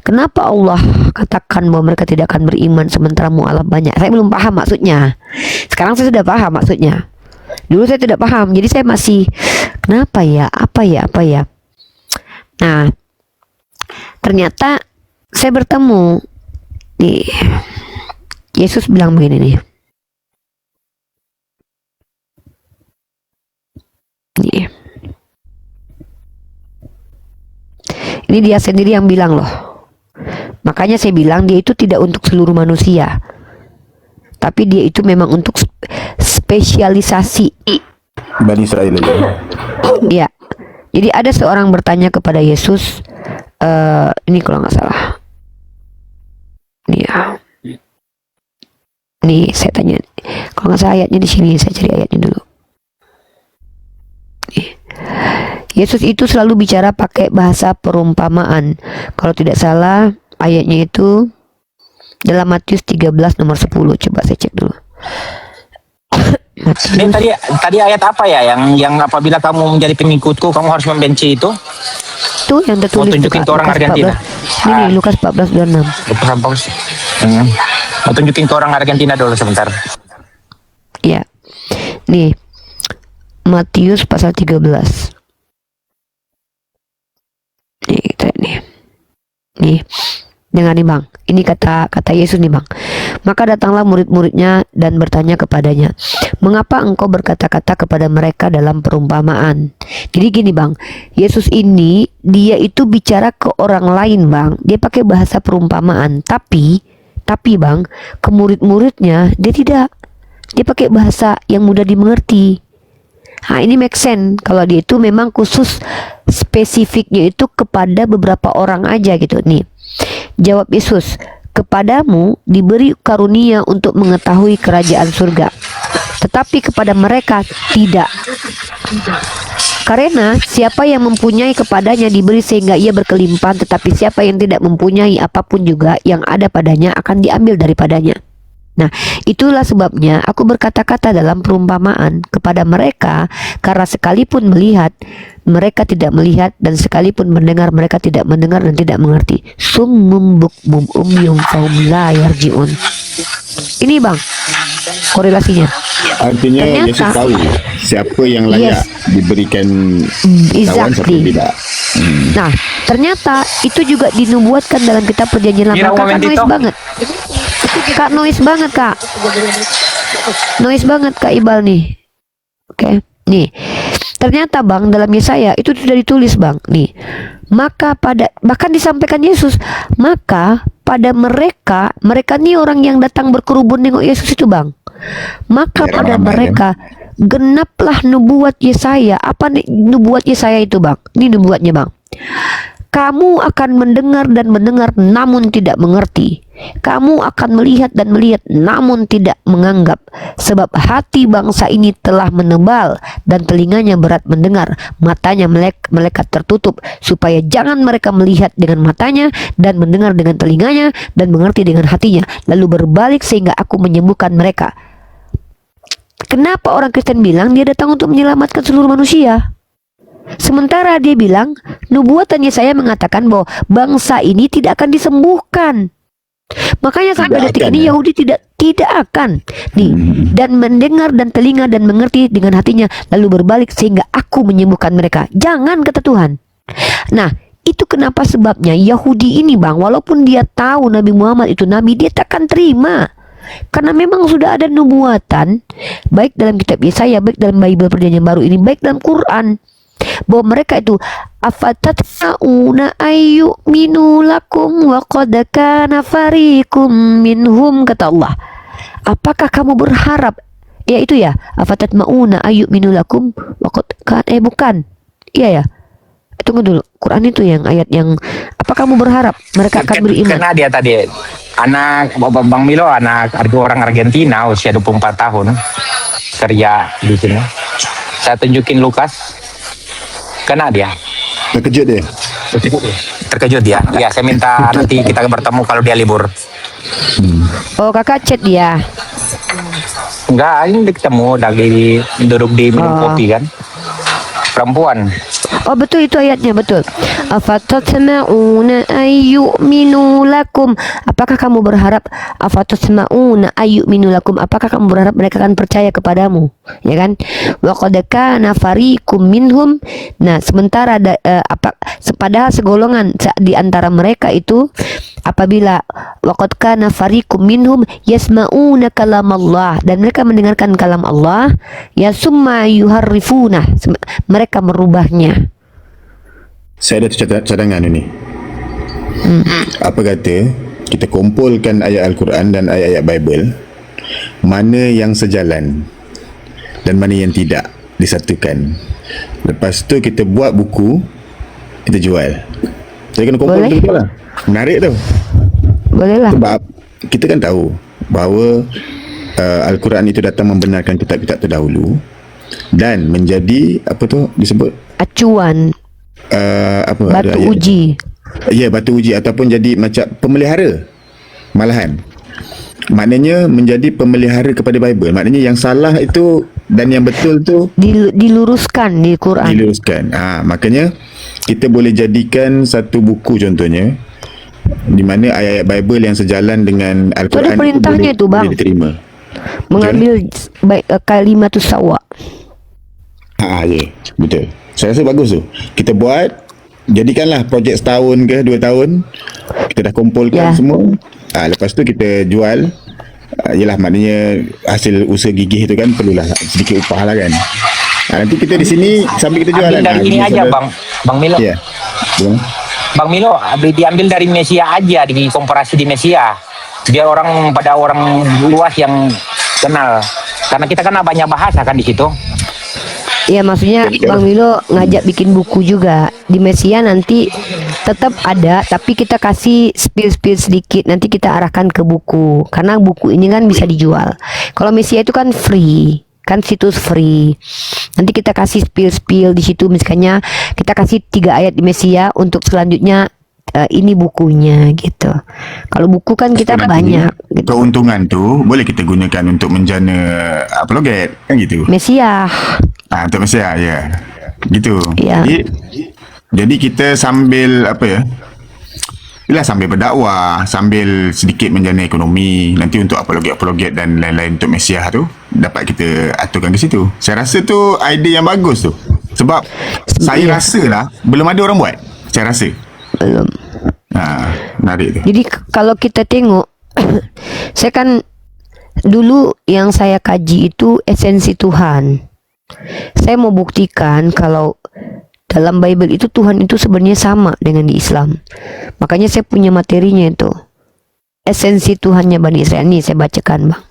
Kenapa Allah katakan bahwa mereka tidak akan beriman sementara mu'alaf banyak? Saya belum paham maksudnya. Sekarang saya sudah paham maksudnya. Dulu saya tidak paham, jadi saya masih kenapa ya, apa ya. Nah, ternyata saya bertemu nih, Yesus bilang begini nih. Ini dia sendiri yang bilang loh. Makanya saya bilang dia itu tidak untuk seluruh manusia, tapi dia itu memang untuk spesialisasi. Bani Israel aja. Ya. Jadi ada seorang bertanya kepada Yesus, ini kalau nggak salah. Ya. Nih saya tanya, kalau nggak salah ayatnya di sini, saya cari ayatnya dulu. Nih. Yesus itu selalu bicara pakai bahasa perumpamaan. Kalau tidak salah ayatnya itu dalam Matius 13 nomor 10. Coba saya cek dulu. Ini tadi ayat apa ya yang apabila kamu menjadi pengikutku kamu harus membenci itu? Tuh yang tertulis. Mau tunjukin ke orang Lukas Argentina. 14. Ini Lukas 14:26. Mau tunjukin ke orang Argentina dulu sebentar. Ya. Nih. Matius pasal 13. Nih, kita nih. Dengar nih Bang, ini kata Yesus nih Bang. Maka datanglah murid-muridnya dan bertanya kepadanya, mengapa engkau berkata-kata kepada mereka dalam perumpamaan? Jadi gini Bang, Yesus ini dia itu bicara ke orang lain Bang. Dia pakai bahasa perumpamaan, tapi Bang, ke murid-muridnya dia tidak. Dia pakai bahasa yang mudah dimengerti. Nah ini make sense kalau dia itu memang khusus spesifiknya itu kepada beberapa orang aja gitu nih. Jawab Yesus, kepadamu diberi karunia untuk mengetahui kerajaan surga, tetapi kepada mereka tidak. Karena siapa yang mempunyai kepadanya diberi sehingga ia berkelimpahan, tetapi siapa yang tidak mempunyai apapun juga yang ada padanya akan diambil daripadanya. Nah, itulah sebabnya aku berkata-kata dalam perumpamaan kepada mereka, karena sekalipun melihat mereka tidak melihat, dan sekalipun mendengar mereka tidak mendengar dan tidak mengerti. Summum bukmum umyum fahum la yarji'un. Ini Bang, korelasinya. Artinya Ternyata, Yesus tahu siapa yang layak diberikan kawan, siapa exactly. tidak. Nah, ternyata itu juga dinubuatkan dalam kitab Perjanjian Lama. Kakak noise banget. Kak noise banget Kak. Noise banget Kak Ibal nih. Oke. Nih. Ternyata Bang dalam Yesaya itu sudah ditulis Bang. Nih. Bahkan disampaikan Yesus, maka pada mereka nih orang yang datang berkerubun nengok Yesus itu Bang. Maka pada mereka genaplah nubuat Yesaya. Apa nih nubuat Yesaya itu Bang? Ini nubuatnya Bang. Kamu akan mendengar dan mendengar namun tidak mengerti. Kamu akan melihat dan melihat namun tidak menganggap. Sebab hati bangsa ini telah menebal dan telinganya berat mendengar. Matanya melekat tertutup supaya jangan mereka melihat dengan matanya dan mendengar dengan telinganya dan mengerti dengan hatinya. Lalu berbalik sehingga aku menyembuhkan mereka. Kenapa orang Kristen bilang dia datang untuk menyelamatkan seluruh manusia? Sementara dia bilang nubuatan Yesaya mengatakan bahwa bangsa ini tidak akan disembuhkan. Makanya sampai detik ini Yahudi tidak akan nih, dan mendengar dan telinga dan mengerti dengan hatinya lalu berbalik sehingga aku menyembuhkan mereka. Jangan, kata Tuhan. Nah, itu kenapa sebabnya Yahudi ini Bang, walaupun dia tahu Nabi Muhammad itu nabi, dia takkan terima. Karena memang sudah ada nubuatan baik dalam kitab Yesaya, baik dalam Bible Perjanjian Baru ini, baik dalam Quran, bahwa mereka itu afatatma'una ayyuminu lakum wa qad kana fariqum minhum, kata Allah. Apakah kamu berharap, ya itu ya, afatatma'una ayyuminu lakum wa qad kana, bukan, iya ya, tunggu dulu, Quran itu yang ayat yang apa, kamu berharap mereka akan beriman. Karena dia tadi anak Bang Milo, anak orang Argentina usia 24 tahun kerja di sini. Saya tunjukin Lukas, kena dia. Terkejut dia. Terkejut dia. Ya, saya minta nanti kita bertemu kalau dia libur. Oh, kakak chat dia. Enggak, ini ketemu lagi duduk di minum kopi kan. perempuan. Oh betul, itu ayatnya betul. Afatatma'una ayyuminu lakum. Apakah kamu berharap afatatma'una ayyuminu lakum? Apakah kamu berharap mereka akan percaya kepadamu? Ya kan? Wa qad kana fariqum minhum. Nah, sementara padahal segolongan di antara mereka itu apabila waqad kana fariqum minhum yasma'una kalam Allah, dan mereka mendengarkan kalam Allah, ya summa yuharrifuna, mereka merubahnya. Saya ada cadangan ini. Apa kata kita kumpulkan ayat Al-Quran dan ayat-ayat Bible, mana yang sejalan dan mana yang tidak, disatukan. Lepas tu kita buat buku, kita jual. Saya kena kumpul Boleh. betul lah. Menarik tu. Boleh lah. Sebab kita kan tahu bahawa Al-Quran itu datang membenarkan kitab-kitab terdahulu dan menjadi apa tu disebut Acuan, apa batu ada ayat- uji. Ya, batu uji ataupun jadi macam pemelihara. Malahan maknanya menjadi pemelihara kepada Bible. Maknanya yang salah itu dan yang betul tu Diluruskan di Quran. diluruskan. Makanya kita boleh jadikan satu buku contohnya di mana ayat-ayat Bible yang sejalan dengan Al-Quran ada perintahnya boleh, tu, Bang. boleh diterima. Mengambil kalimatus sawa. Ya, betul. Saya rasa bagus tu. Kita buat, jadikanlah projek setahun ke 2 tahun. Kita dah kumpulkan Ya. semua. Lepas tu kita jual. Yelah, maknanya hasil usaha gigih tu kan perlulah sedikit upah lah kan. Nanti kita di sini sambil kita jualan. Ambil dari ini aja Bang Milo. Ya. Bang. Bang Milo, diambil dari Mesia aja, di komparasi di Mesia. Biar orang luas yang kenal. Karena kita kan banyak bahasa kan di situ. Ya maksudnya Bang Milo ngajak bikin buku juga. Di Mesia nanti tetap ada, tapi kita kasih spill sedikit. Nanti kita arahkan ke buku, karena buku ini kan bisa dijual. Kalau Mesia itu kan free, kan situs free. Nanti kita kasih spill di situ, misalnya kita kasih 3 ayat di Mesia, untuk selanjutnya ini bukunya gitu. Kalau buku kan kita Nanti banyak gitu. keuntungan tu boleh kita gunakan untuk menjana upload kan gitu. Mesia. Untuk Malaysia, ya. Gitu. Ya. Jadi kita sambil apa ya? Yalah, sambil berdakwah, sambil sedikit menjana ekonomi. Nanti untuk apologet dan lain-lain untuk Malaysia tu dapat kita aturkan ke situ. Saya rasa tu idea yang bagus tu. Sebab saya rasa lah belum ada orang buat. Saya rasa. Belum. Menarik tu. Jadi kalau kita tengok, saya kan dulu yang saya kaji itu esensi Tuhan. Saya mau buktikan kalau dalam Bible itu Tuhan itu sebenarnya sama dengan di Islam. Makanya saya punya materinya itu. Esensi Tuhannya Bani Israel, ini saya bacakan, Bang.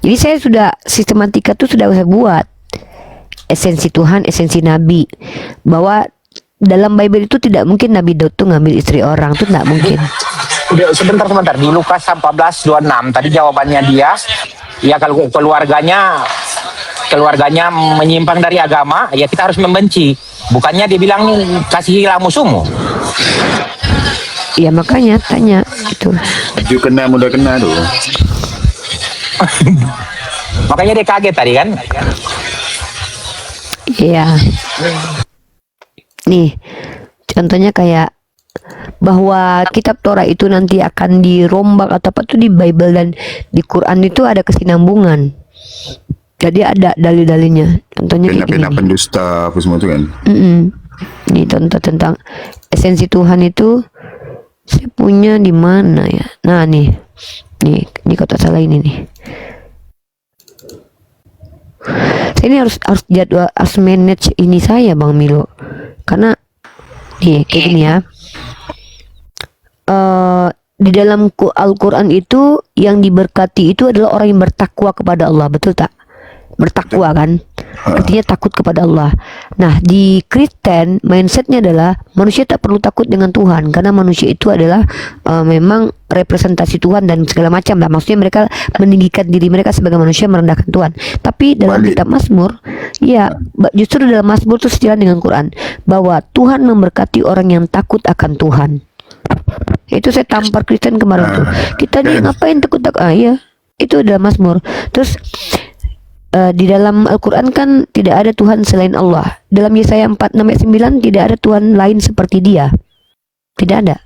Jadi saya sudah sistematika itu sudah saya buat. Esensi Tuhan, esensi Nabi. Bahwa dalam Bible itu tidak mungkin Nabi Daud tuh ngambil istri orang, itu tidak mungkin. Udah, sebentar. Di Lukas 14:26 tadi jawabannya dia, ya kalau keluarganya menyimpang dari agama, ya kita harus membenci. Bukannya dia bilang kasihilah musuhmu. Ya makanya tanya gitu. Itu kena mudah kena tu. Makanya dia kaget tadi kan. Iya. Nih, contohnya kayak bahwa kitab Torah itu nanti akan dirombak atau apa tuh di Bible dan di Quran itu ada kesinambungan. Jadi ada dalil-dalilnya. Contohnya kayak gini. Pena pendusta apa semua tu kan. Ini contoh tentang esensi Tuhan itu saya punya di mana ya? Nah nih ini kata salah ini nih. Saya ini harus jadwal, harus manage ini saya, Bang Milo, karena nih kayak gini ya. Di dalam Al-Quran itu yang diberkati itu adalah orang yang bertakwa kepada Allah, betul tak? Bertakwa kan, artinya takut kepada Allah. Nah di Kristen mindsetnya adalah manusia tak perlu takut dengan Tuhan, karena manusia itu adalah memang representasi Tuhan dan segala macam lah. Maksudnya mereka meninggikan diri mereka sebagai manusia, merendahkan Tuhan. Tapi dalam kitab Mazmur, ya justru dalam Mazmur itu sejalan dengan Quran, bahwa Tuhan memberkati orang yang takut akan Tuhan. Itu saya tampar Kristen kemarin tuh. Kita nih ngapain takut? Iya, itu adalah Mazmur. Terus di dalam Al-Quran kan tidak ada Tuhan selain Allah. Dalam Yesaya 4:6-9 tidak ada Tuhan lain seperti Dia. Tidak ada.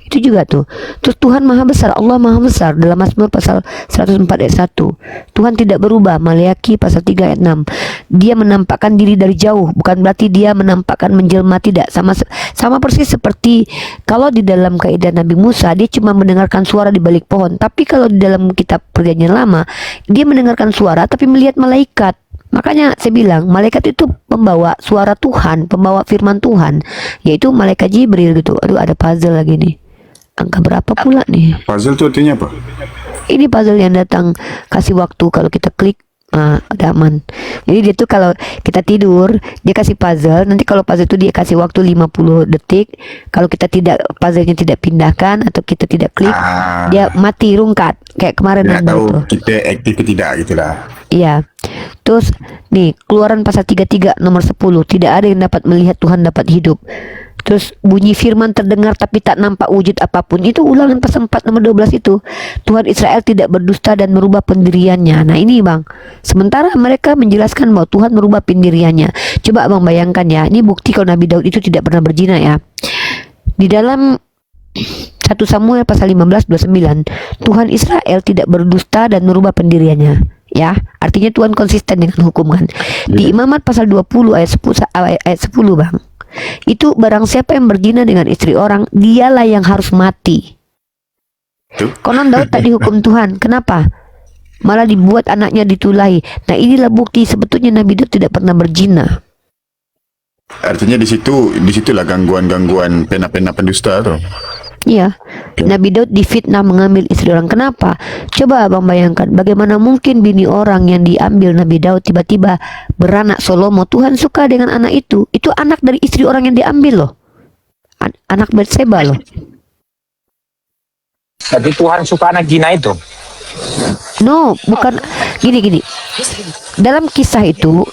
Itu juga tuh. Terus Tuhan Maha Besar, Allah Maha Besar dalam Mazmur pasal 104 ayat 1. Tuhan tidak berubah, Maleakhi pasal 3 ayat 6. Dia menampakkan diri dari jauh, bukan berarti dia menampakkan menjelma, tidak. Sama persis seperti kalau di dalam kaidah Nabi Musa, dia cuma mendengarkan suara di balik pohon. Tapi kalau di dalam kitab Perjanjian Lama, dia mendengarkan suara tapi melihat malaikat. Makanya saya bilang malaikat itu pembawa suara Tuhan, pembawa firman Tuhan, yaitu malaikat Jibril gitu. Aduh, ada puzzle lagi nih. Angka berapa pula nih? Puzzle tu artinya apa? Ini puzzle yang datang kasih waktu, kalau kita klik ada aman. Jadi dia tuh kalau kita tidur dia kasih puzzle, nanti kalau puzzle itu dia kasih waktu 50 detik. Kalau kita tidak, puzzlenya tidak pindahkan atau kita tidak klik, dia mati rungkat kayak kemarin Nak yang tahu itu. kita aktif ke tidak gitulah. Iya. Terus nih Keluaran pasal 33 nomor 10, tidak ada yang dapat melihat Tuhan dapat hidup. Terus bunyi firman terdengar tapi tak nampak wujud apapun. Itu Ulangan pasal 4 nomor 12 itu. Tuhan Israel tidak berdusta dan merubah pendiriannya. Nah ini bang, sementara mereka menjelaskan bahwa Tuhan merubah pendiriannya. Coba bang bayangkan ya, ini bukti kalau Nabi Daud itu tidak pernah berzina ya. Di dalam 1 Samuel pasal 15:29, Tuhan Israel tidak berdusta dan merubah pendiriannya. Ya, artinya Tuhan konsisten dengan hukuman. Di Imamat pasal 20 ayat 10 bang, itu barang siapa yang berzina dengan istri orang, dialah yang harus mati. Konon Daud tak dihukum Tuhan. Kenapa? Malah dibuat anaknya ditulahi. Nah inilah bukti sebetulnya Nabi Daud tidak pernah berzina. Artinya disitulah gangguan-gangguan pena-pena pendusta tu. Iya, Nabi Daud difitnah mengambil istri orang. Kenapa? Coba abang bayangkan, bagaimana mungkin bini orang yang diambil Nabi Daud tiba-tiba beranak Salomo. Tuhan suka dengan anak itu. Itu anak dari istri orang yang diambil loh. Anak Batseba loh. Tapi Tuhan suka anak zina itu. No, bukan gini. Dalam kisah itu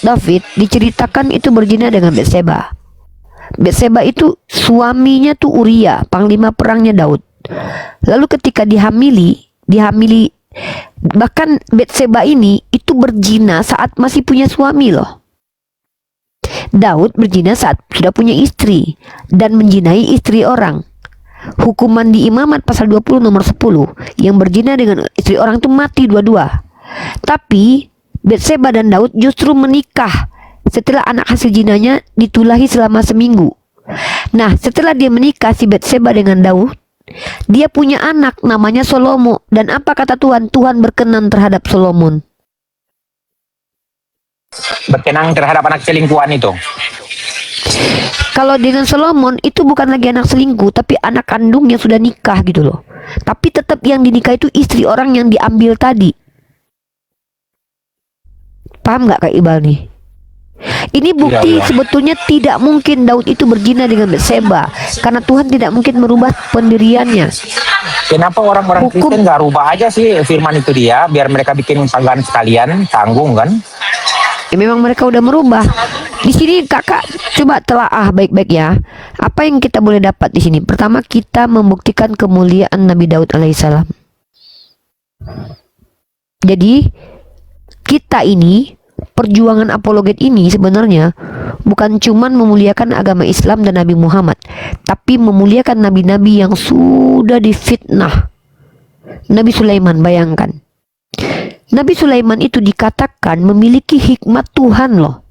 David diceritakan itu berzina dengan Batseba. Batseba itu suaminya tuh Uria, panglima perangnya Daud. Lalu ketika dihamili bahkan Batseba ini itu berzina saat masih punya suami loh. Daud berzina saat sudah punya istri dan menjinai istri orang. Hukuman di Imamat pasal 20 nomor 10, yang berzina dengan istri orang itu mati dua-dua. Tapi Batseba dan Daud justru menikah setelah anak hasil jinanya ditulahi selama seminggu. Nah setelah dia menikah si Batseba dengan Daud, dia punya anak namanya Salomo. Dan apa kata Tuhan? Tuhan berkenan terhadap Solomon. Berkenang terhadap anak selingkuhan itu. Kalau dengan Solomon itu bukan lagi anak selingkuh, tapi anak kandung yang sudah nikah gitu loh. Tapi tetap yang dinikah itu istri orang yang diambil tadi. Paham nggak Kak Iqbal nih? Ini bukti sebetulnya tidak mungkin Daud itu berzina dengan Batseba, karena Tuhan tidak mungkin merubah pendiriannya. Kenapa orang-orang Kristen nggak rubah aja sih firman itu dia, biar mereka bikin pagan sekalian, tanggung kan? Ya, memang mereka udah merubah. Di sini kakak coba telaah baik-baik ya. Apa yang kita boleh dapat di sini? Pertama, kita membuktikan kemuliaan Nabi Daud alaihissalam. Jadi kita ini, perjuangan apologet ini sebenarnya bukan cuman memuliakan agama Islam dan Nabi Muhammad, tapi memuliakan nabi-nabi yang sudah difitnah. Nabi Sulaiman, bayangkan. Nabi Sulaiman itu dikatakan memiliki hikmat Tuhan loh.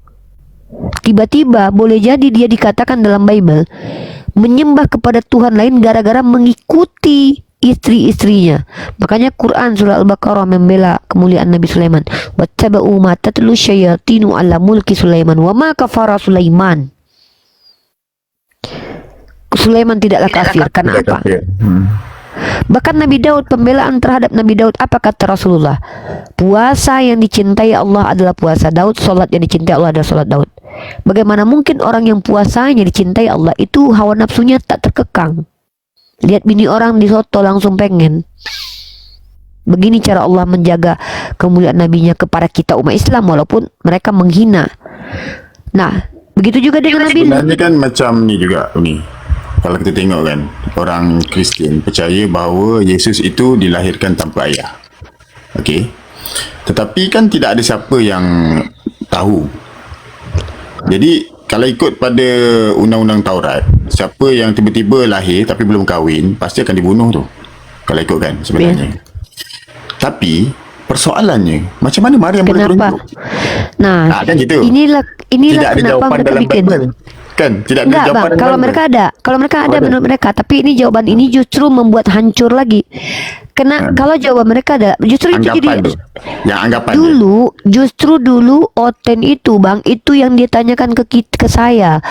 Tiba-tiba boleh jadi dia dikatakan dalam Bible menyembah kepada Tuhan lain gara-gara mengikuti istri-istrinya. Makanya Quran surah Al-Baqarah membela kemuliaan Nabi Sulaiman. Wattaba'u ma tatlu syayatinu ala mulki Sulaiman wa ma kafara Sulaiman. Sulaiman tidaklah kafir. Karena apa? Bahkan Nabi Daud, pembelaan terhadap Nabi Daud, apa kata Rasulullah? Puasa yang dicintai Allah adalah puasa Daud, sholat yang dicintai Allah adalah sholat Daud. Bagaimana mungkin orang yang puasanya dicintai Allah itu hawa nafsunya tak terkekang? Lihat bini orang disoto langsung pengen. Begini cara Allah menjaga kemuliaan nabinya kepada kita umat Islam walaupun mereka menghina. Nah, begitu juga dengan Nabi. Sebenarnya kan macam ni juga ni. Kalau kita tengok kan, orang Kristian percaya bahawa Yesus itu dilahirkan tanpa ayah. Okey. Tetapi kan tidak ada siapa yang tahu. Jadi kalau ikut pada undang-undang Taurat, siapa yang tiba-tiba lahir tapi belum kahwin pasti akan dibunuh tu. Kalau ikutkan sebenarnya. Tapi persoalannya, macam mana Maryam boleh Kenapa? tunjuk? Nah, Kan gitu. inilah Tidak ada kenapa jawapan mereka dalam bikin. Bible. Kan tidak ada Enggak jawapan bang, dalam kalau Bible. mereka ada ada. menurut mereka, tapi ini jawaban ini justru membuat hancur lagi. Kalau jawaban mereka ada, justru itu jadi anggapan tu. Yang anggapan dia. dulu Oten itu bang, itu yang dia tanyakan ke saya.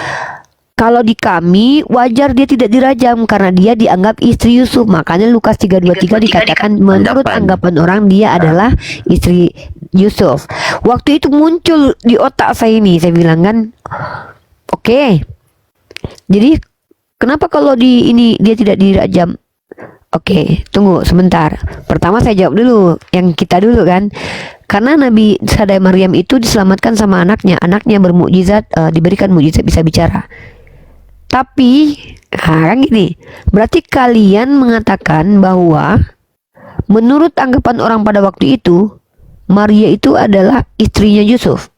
Kalau di kami wajar dia tidak dirajam karena dia dianggap istri Yusuf. Makanya Lukas 3:23 dikatakan menurut anggapan orang dia adalah istri Yusuf. Waktu itu muncul di otak saya ini, saya bilang kan, oke. Jadi kenapa kalau di ini dia tidak dirajam? Oke, tunggu sebentar. Pertama saya jawab dulu yang kita dulu kan. Karena Nabi Sadai Maryam itu diselamatkan sama anaknya bermukjizat, diberikan mukjizat bisa bicara. Tapi, kan gini, berarti kalian mengatakan bahwa menurut anggapan orang pada waktu itu, Maria itu adalah istrinya Yusuf.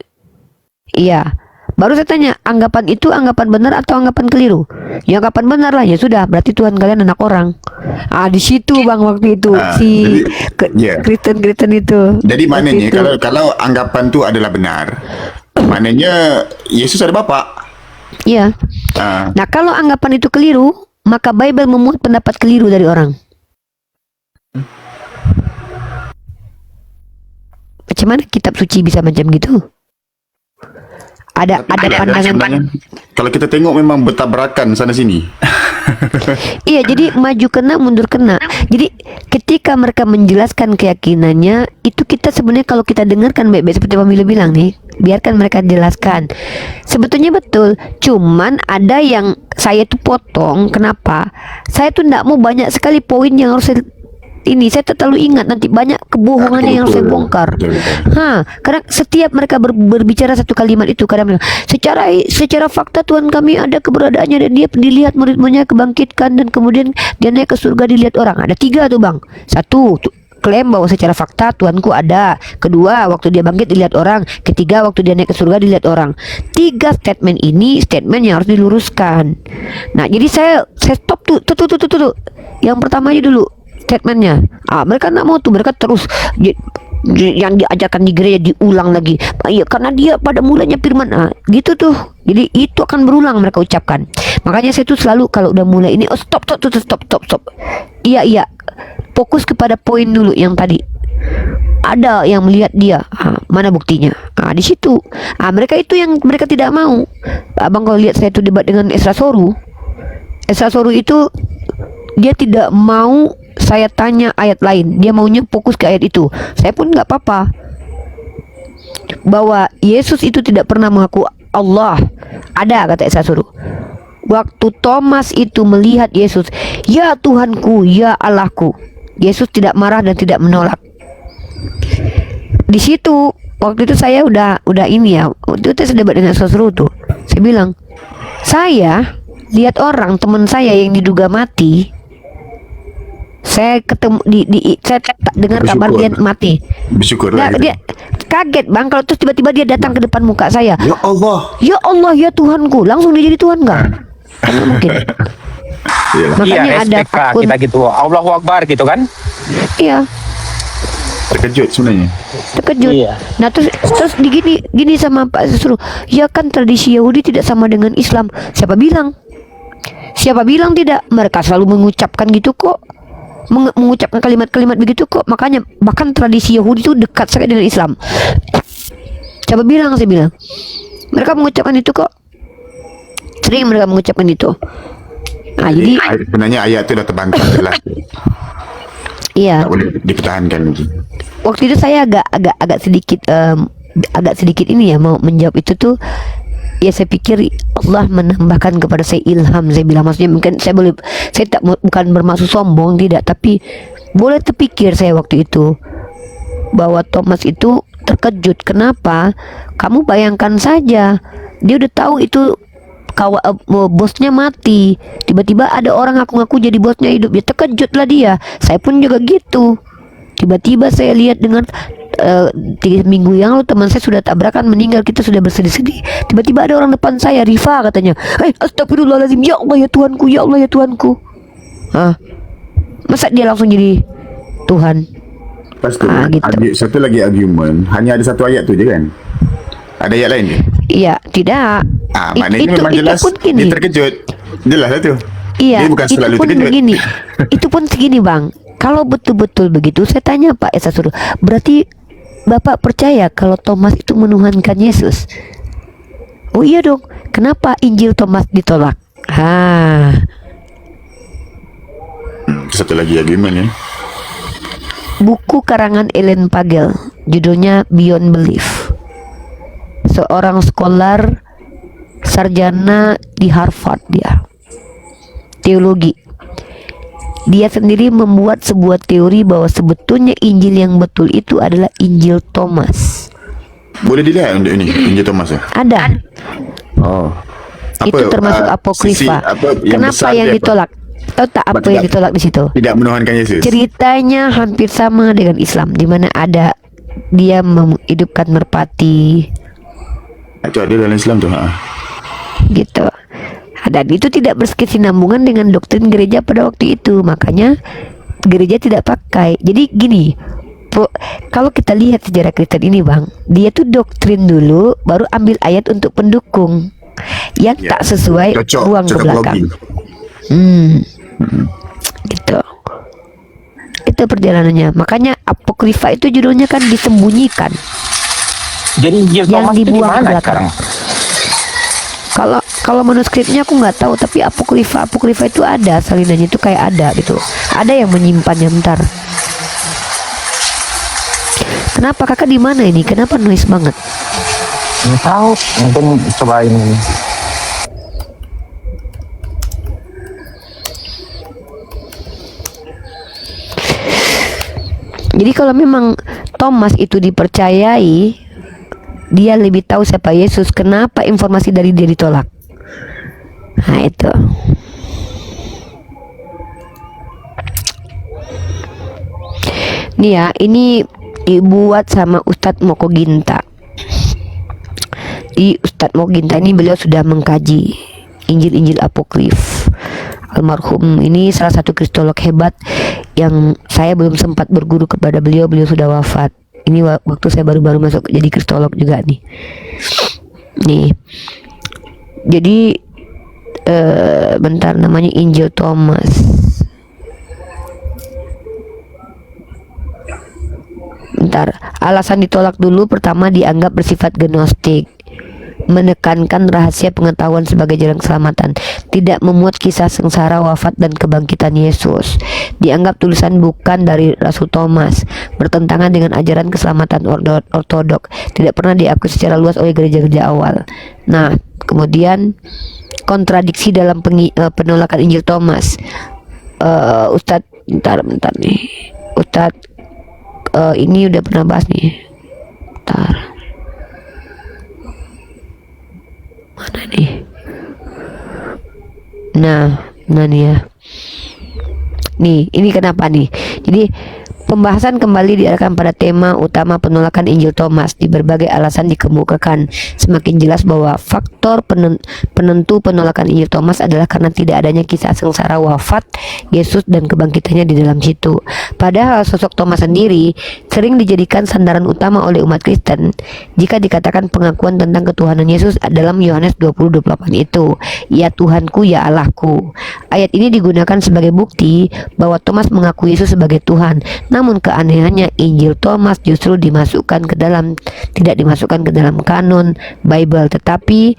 Iya. Baru saya tanya, anggapan itu anggapan benar atau anggapan keliru? Ya anggapan benar lah, ya sudah, berarti Tuhan kalian anak orang. Di situ bang waktu itu Kristen itu. Jadi maknanya itu. kalau anggapan tu adalah benar, maknanya Yesus ada bapa. Iya. Nah kalau anggapan itu keliru, maka Bible memuat pendapat keliru dari orang. Macam mana kitab suci bisa macam gitu? Ada pandangan. Sebenarnya, kalau kita tengok memang bertabrakan sana sini. Iya, jadi maju kena mundur kena. Jadi ketika mereka menjelaskan keyakinannya, itu kita sebenarnya kalau kita dengarkan baik-baik seperti Pak Milo bilang nih, biarkan mereka jelaskan. Sebetulnya betul, cuman ada yang saya tuh potong. Kenapa? Saya tuh tidak mau banyak sekali poin yang harus saya terlalu ingat nanti banyak kebohongannya yang harus saya bongkar. Karena setiap mereka berbicara satu kalimat itu kadang secara fakta Tuhan kami ada keberadaannya dan dia dilihat murid-muridnya kebangkitkan dan kemudian dia naik ke surga dilihat orang. Ada 3 tuh bang. 1 klaim bahwa secara fakta Tuhanku ada. Kedua, waktu dia bangkit dilihat orang. Ketiga, waktu dia naik ke surga dilihat orang. 3 statement ini statement yang harus diluruskan. Nah, jadi saya stop tuh. Yang pertama aja dulu statementnya. Mereka nggak mau tuh, mereka terus yang diajarkan di gereja diulang lagi. Iya, karena dia pada mulanya firman gitu tuh. Jadi itu akan berulang mereka ucapkan. Makanya saya tuh selalu kalau udah mulai ini stop. Iya. Fokus kepada poin dulu yang tadi. Ada yang melihat dia, mana buktinya? Di situ. Mereka itu yang mereka tidak mau. Abang kalau lihat saya tuh debat dengan Esra Soru itu dia tidak mau saya tanya ayat lain, dia maunya fokus ke ayat itu. Saya pun nggak apa-apa. Bahwa Yesus itu tidak pernah mengaku Allah. Ada kata Esa Suruh. Waktu Thomas itu melihat Yesus, ya Tuhanku, ya Allahku, Yesus tidak marah dan tidak menolak. Di situ waktu itu saya udah ini ya. Waktu itu saya debat dengan Esa Suruh tuh. Saya bilang, saya lihat orang teman saya yang diduga mati. Saya ketemu saya dengar kabar dia mati. Bersyukur lah. Dia kaget bang kalau terus tiba-tiba dia datang ke depan muka saya. Ya Allah, ya Tuhanku, langsung dia jadi Tuhan nggak? Kan mungkin. Makanya ada akun kita gitu, Allahu Akbar gitu kan? Iya. terkejut sebenarnya. Terkejut. Iya. Nah terus gini sama Pak Suruh. Ya kan tradisi Yahudi tidak sama dengan Islam. Siapa bilang? Siapa bilang tidak? Mereka selalu mengucapkan gitu kok. Mengucapkan kalimat-kalimat begitu kok. Makanya bahkan tradisi Yahudi itu dekat sekali dengan Islam. Siapa bilang? Saya bilang mereka mengucapkan itu kok. Sering mereka mengucapkan itu. Jadi sebenarnya ayat itu dah terbantah jelas. Iya. Tak boleh dipertahankan lagi. Waktu itu saya agak sedikit ini ya mau menjawab itu tuh. Ya saya pikir Allah menambahkan kepada saya ilham. Saya bilang maksudnya mungkin saya tak bukan bermaksud sombong tidak, tapi boleh terpikir saya waktu itu bahwa Thomas itu terkejut. Kenapa? Kamu bayangkan saja dia udah tahu itu bosnya mati, tiba-tiba ada orang ngaku-ngaku jadi bosnya hidup. Ya terkejutlah dia. Saya pun juga gitu. Tiba-tiba saya lihat dengan 3 minggu yang lalu teman saya sudah tabrakan meninggal, kita sudah bersedih-sedih. Tiba-tiba ada orang depan saya, Rifa katanya, astagfirullahaladzim, ya Allah ya Tuhanku, ya Allah ya Tuhanku. Masa dia langsung jadi Tuhan? Lepas tu, Gitu. satu lagi argument, hanya ada satu ayat tu je kan? Ada ayat lain ke? Iya, tidak. Maknanya memang jelas pun gini. dia terkejut. Jelas lah tu. Iya, Dia bukan itu selalu pun terkejut. begini. Itu pun segini bang. Kalau betul-betul begitu, saya tanya Pak Esa Suruh, berarti Bapak percaya kalau Thomas itu menuhankan Yesus? Oh iya dong. Kenapa Injil Thomas ditolak? Satu lagi argument ya. Buku karangan Ellen Pagel, judulnya Beyond Belief. Seorang scholar sarjana di Harvard, dia teologi. Dia sendiri membuat sebuah teori bahwa sebetulnya Injil yang betul itu adalah Injil Thomas. Boleh dilihat untuk ini Injil Thomas ya? Ada. Oh. Itu termasuk apokrifa. Kenapa yang ditolak? Tahu tak apa yang ditolak di situ? Tidak menuhankan Yesus. Ceritanya hampir sama dengan Islam, di mana ada dia menghidupkan merpati. Itu ada dalam Islam tu. Gitu. Dan itu tidak berkesinambungan dengan doktrin gereja pada waktu itu, makanya gereja tidak pakai. Jadi gini, kalau kita lihat sejarah Kristen ini bang, dia tuh doktrin dulu, baru ambil ayat untuk pendukung yang tak sesuai, buang ke belakang. Gitu. Itu perjalanannya. Makanya apokrifa itu judulnya kan disembunyikan. Jadi Injil Yang Thomas itu di dibuang ke mana belakang. sekarang? Kalau manuskripnya aku nggak tahu, tapi apokrifa itu ada salinannya, itu kayak ada gitu. Ada yang menyimpannya bentar. Kenapa kakak di mana ini? Kenapa noise banget? Nggak tahu, mungkin cobain ini. Jadi kalau memang Thomas itu dipercayai, dia lebih tahu siapa Yesus, kenapa informasi dari dia ditolak? Nah itu. Nih ya, ini dibuat sama Ustadz Moko Ginta. Di Ustadz Moko Ginta ini beliau sudah mengkaji Injil-Injil apokrif. Almarhum ini salah satu kristolog hebat yang saya belum sempat berguru kepada beliau. Beliau sudah wafat. Ini waktu saya baru-baru masuk jadi kristolog juga nih. Jadi bentar, namanya Injil Thomas. Bentar, alasan ditolak dulu. Pertama, dianggap bersifat gnostik, menekankan rahasia pengetahuan sebagai jalan keselamatan, tidak memuat kisah sengsara, wafat, dan kebangkitan Yesus. Dianggap tulisan bukan dari Rasul Thomas, bertentangan dengan ajaran keselamatan ortodok, tidak pernah diakui secara luas oleh gereja-gereja awal. Nah, kemudian kontradiksi dalam penolakan Injil Thomas. Ustadz, bentar nih, Ustadz ini udah pernah bahas nih. Bentar. Mana nih? Nah nih ya. Nih, ini kenapa nih? Jadi pembahasan kembali diarahkan pada tema utama penolakan Injil Thomas. Di berbagai alasan dikemukakan, semakin jelas bahwa faktor penentu penolakan Injil Thomas adalah karena tidak adanya kisah sengsara, wafat Yesus, dan kebangkitannya di dalam situ. Padahal sosok Thomas sendiri sering dijadikan sandaran utama oleh umat Kristen jika dikatakan pengakuan tentang ketuhanan Yesus dalam Yohanes 20:28 itu, "Ya Tuhanku, ya Allahku." Ayat ini digunakan sebagai bukti bahwa Thomas mengaku Yesus sebagai Tuhan. Namun keanehannya, Injil Thomas justru tidak dimasukkan ke dalam kanon Bible, tetapi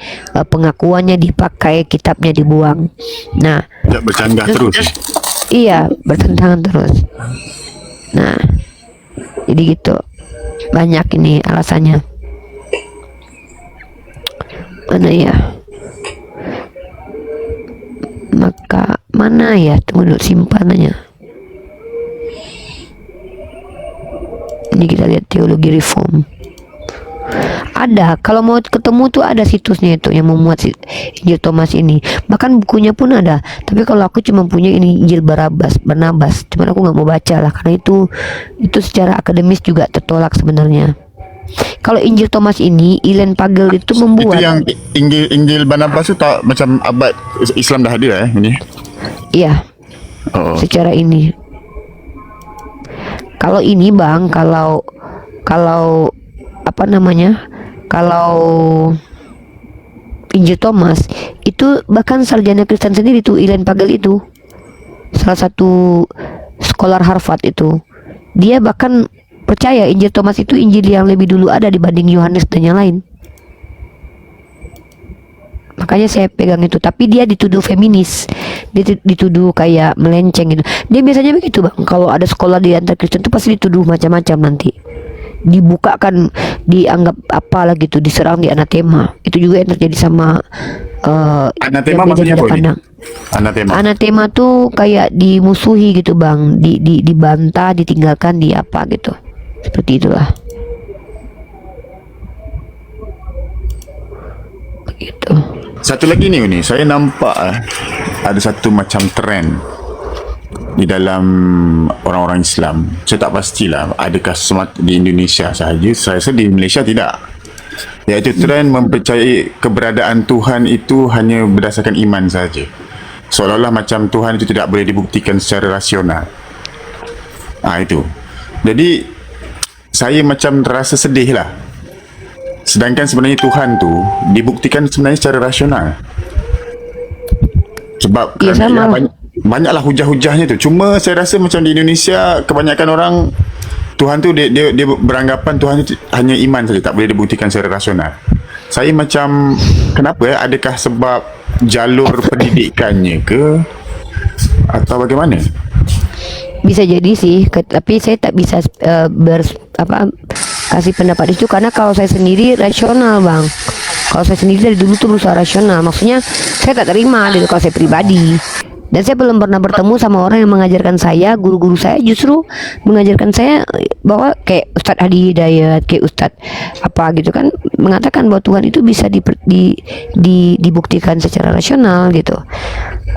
pengakuannya dipakai, kitabnya dibuang. Nah, Bercanggah terus. iya, bertentangan terus. Nah, jadi gitu. Banyak ini alasannya. Mana ya? Maka mana ya? Tunggu dulu simpanannya. Ini kita lihat teologi reform. Ada, kalau mau ketemu tuh ada situsnya itu yang memuat Injil Thomas ini. Bahkan bukunya pun ada. Tapi kalau aku cuma punya ini Injil Barnabas. Cuman aku nggak mau baca lah karena itu secara akademis juga tertolak sebenarnya. Kalau Injil Thomas ini, Ellen Pagel itu membuat. Itu yang Injil Barnabas itu tak macam abad Islam dah hadir ini. Iya, Oh. secara ini. Kalau ini bang, kalau apa namanya? Kalau Injil Thomas itu bahkan sarjana Kristen sendiri tuh Ellen Pagel itu salah satu scholar Harvard itu, dia bahkan percaya Injil Thomas itu Injil yang lebih dulu ada dibanding Yohanes dan yang lain. Makanya saya pegang itu. Tapi dia dituduh feminis, dia dituduh kayak melenceng gitu. Dia biasanya begitu bang, kalau ada sekolah di antar Kristen itu pasti dituduh macam-macam, nanti dibukakan, dianggap apa lagi tuh, diserang, di anatema. Itu juga yang terjadi sama Anatema yang beda maksudnya beda apa ini? pandang. Anatema. Anatema tuh kayak dimusuhi gitu bang, dibantah, ditinggalkan, di apa gitu, seperti itulah. Begitu. Satu lagi ni Uni, saya nampak ada satu macam trend di dalam orang-orang Islam. Saya tak pastilah adakah di Indonesia sahaja. Saya rasa di Malaysia tidak. Iaitu trend mempercayai keberadaan Tuhan itu hanya berdasarkan iman saja. Seolah-olah macam Tuhan itu tidak boleh dibuktikan secara rasional. Itu. Jadi saya macam terasa sedih lah. Sedangkan sebenarnya Tuhan tu dibuktikan sebenarnya secara rasional. Sebab Ya, sama. banyaklah hujah-hujahnya tu. Cuma saya rasa macam di Indonesia kebanyakan orang Tuhan tu dia beranggapan Tuhan tu hanya iman saja, tak boleh dibuktikan secara rasional. Saya macam kenapa adakah sebab jalur pendidikannya ke atau bagaimana? Bisa jadi sih, tapi saya tak bisa kasih pendapat itu karena kalau saya sendiri rasional bang. Kalau saya sendiri dari dulu tuh berusaha rasional, maksudnya saya tak terima gitu kalau saya pribadi. Dan saya belum pernah bertemu sama orang yang mengajarkan saya, guru-guru saya justru mengajarkan saya bahwa kayak Ustadz Hadi Hidayat, kayak Ustadz apa gitu kan, mengatakan bahwa Tuhan itu bisa dibuktikan secara rasional gitu,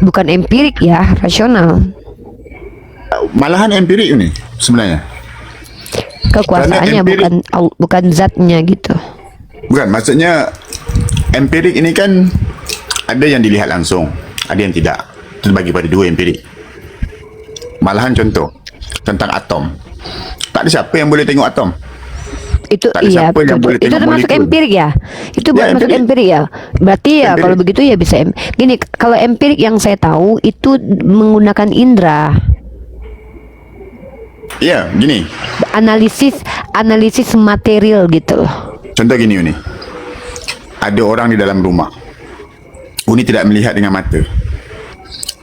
bukan empirik ya, rasional. Malahan empirik ni sebenarnya. Kekuasaannya Karena bukan zatnya gitu. Bukan, maksudnya empirik ini kan ada yang dilihat langsung, ada yang tidak. Terbagi pada dua empirik. Malahan contoh tentang atom. Tak ada siapa yang boleh tengok atom. Itu Tak ada iya, siapa yang boleh itu tengok termasuk molekul. empirik ya. Itu Ya, masuk empirik. empirik ya. Berarti ya Empirik. kalau begitu ya bisa gini, kalau empirik yang saya tahu itu menggunakan indera. Ya, gini. Analisis material gitu loh. Contoh gini Uni. Ada orang di dalam rumah. Uni tidak melihat dengan mata.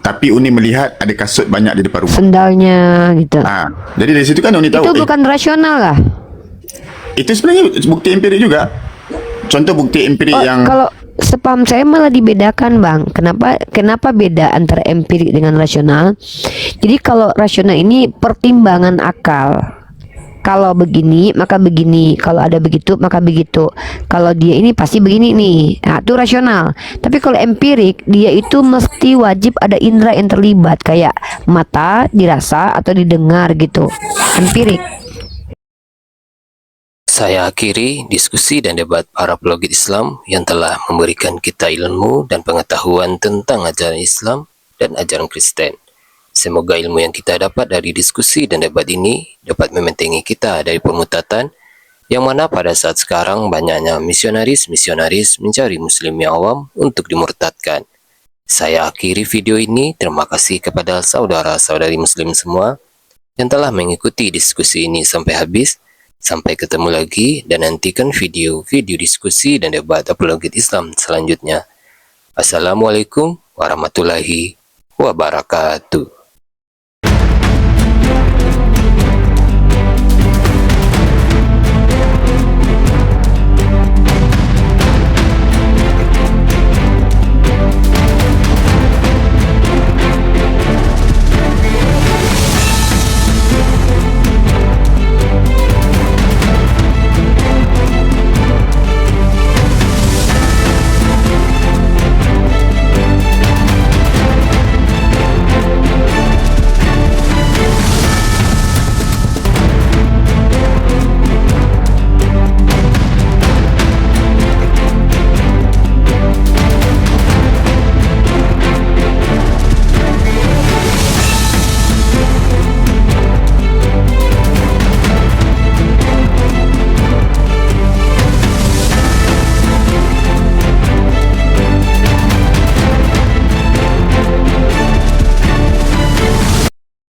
Tapi Uni melihat ada kasut banyak di depan rumah. Sendalnya gitu. Jadi dari situ kan Uni tahu. Itu bukan rasional lah. Itu sebenarnya bukti empirik juga. Contoh bukti empirik yang Kalau sepaham saya malah dibedakan bang. Kenapa beda antara empirik dengan rasional? Jadi kalau rasional ini pertimbangan akal. Kalau begini maka begini, kalau ada begitu maka begitu, kalau dia ini pasti begini nih. Nah itu rasional. Tapi kalau empirik, dia itu mesti wajib ada indera yang terlibat, kayak mata dirasa atau didengar gitu. Empirik. Saya akhiri diskusi dan debat para apologet Islam yang telah memberikan kita ilmu dan pengetahuan tentang ajaran Islam dan ajaran Kristen. Semoga ilmu yang kita dapat dari diskusi dan debat ini dapat membentengi kita dari permutatan, yang mana pada saat sekarang banyaknya misionaris mencari muslim yang awam untuk dimurtadkan. Saya akhiri video ini. Terima kasih kepada saudara-saudari muslim semua yang telah mengikuti diskusi ini sampai habis. Sampai ketemu lagi dan nantikan video-video diskusi dan debat apologet Islam selanjutnya. Assalamualaikum warahmatullahi wabarakatuh.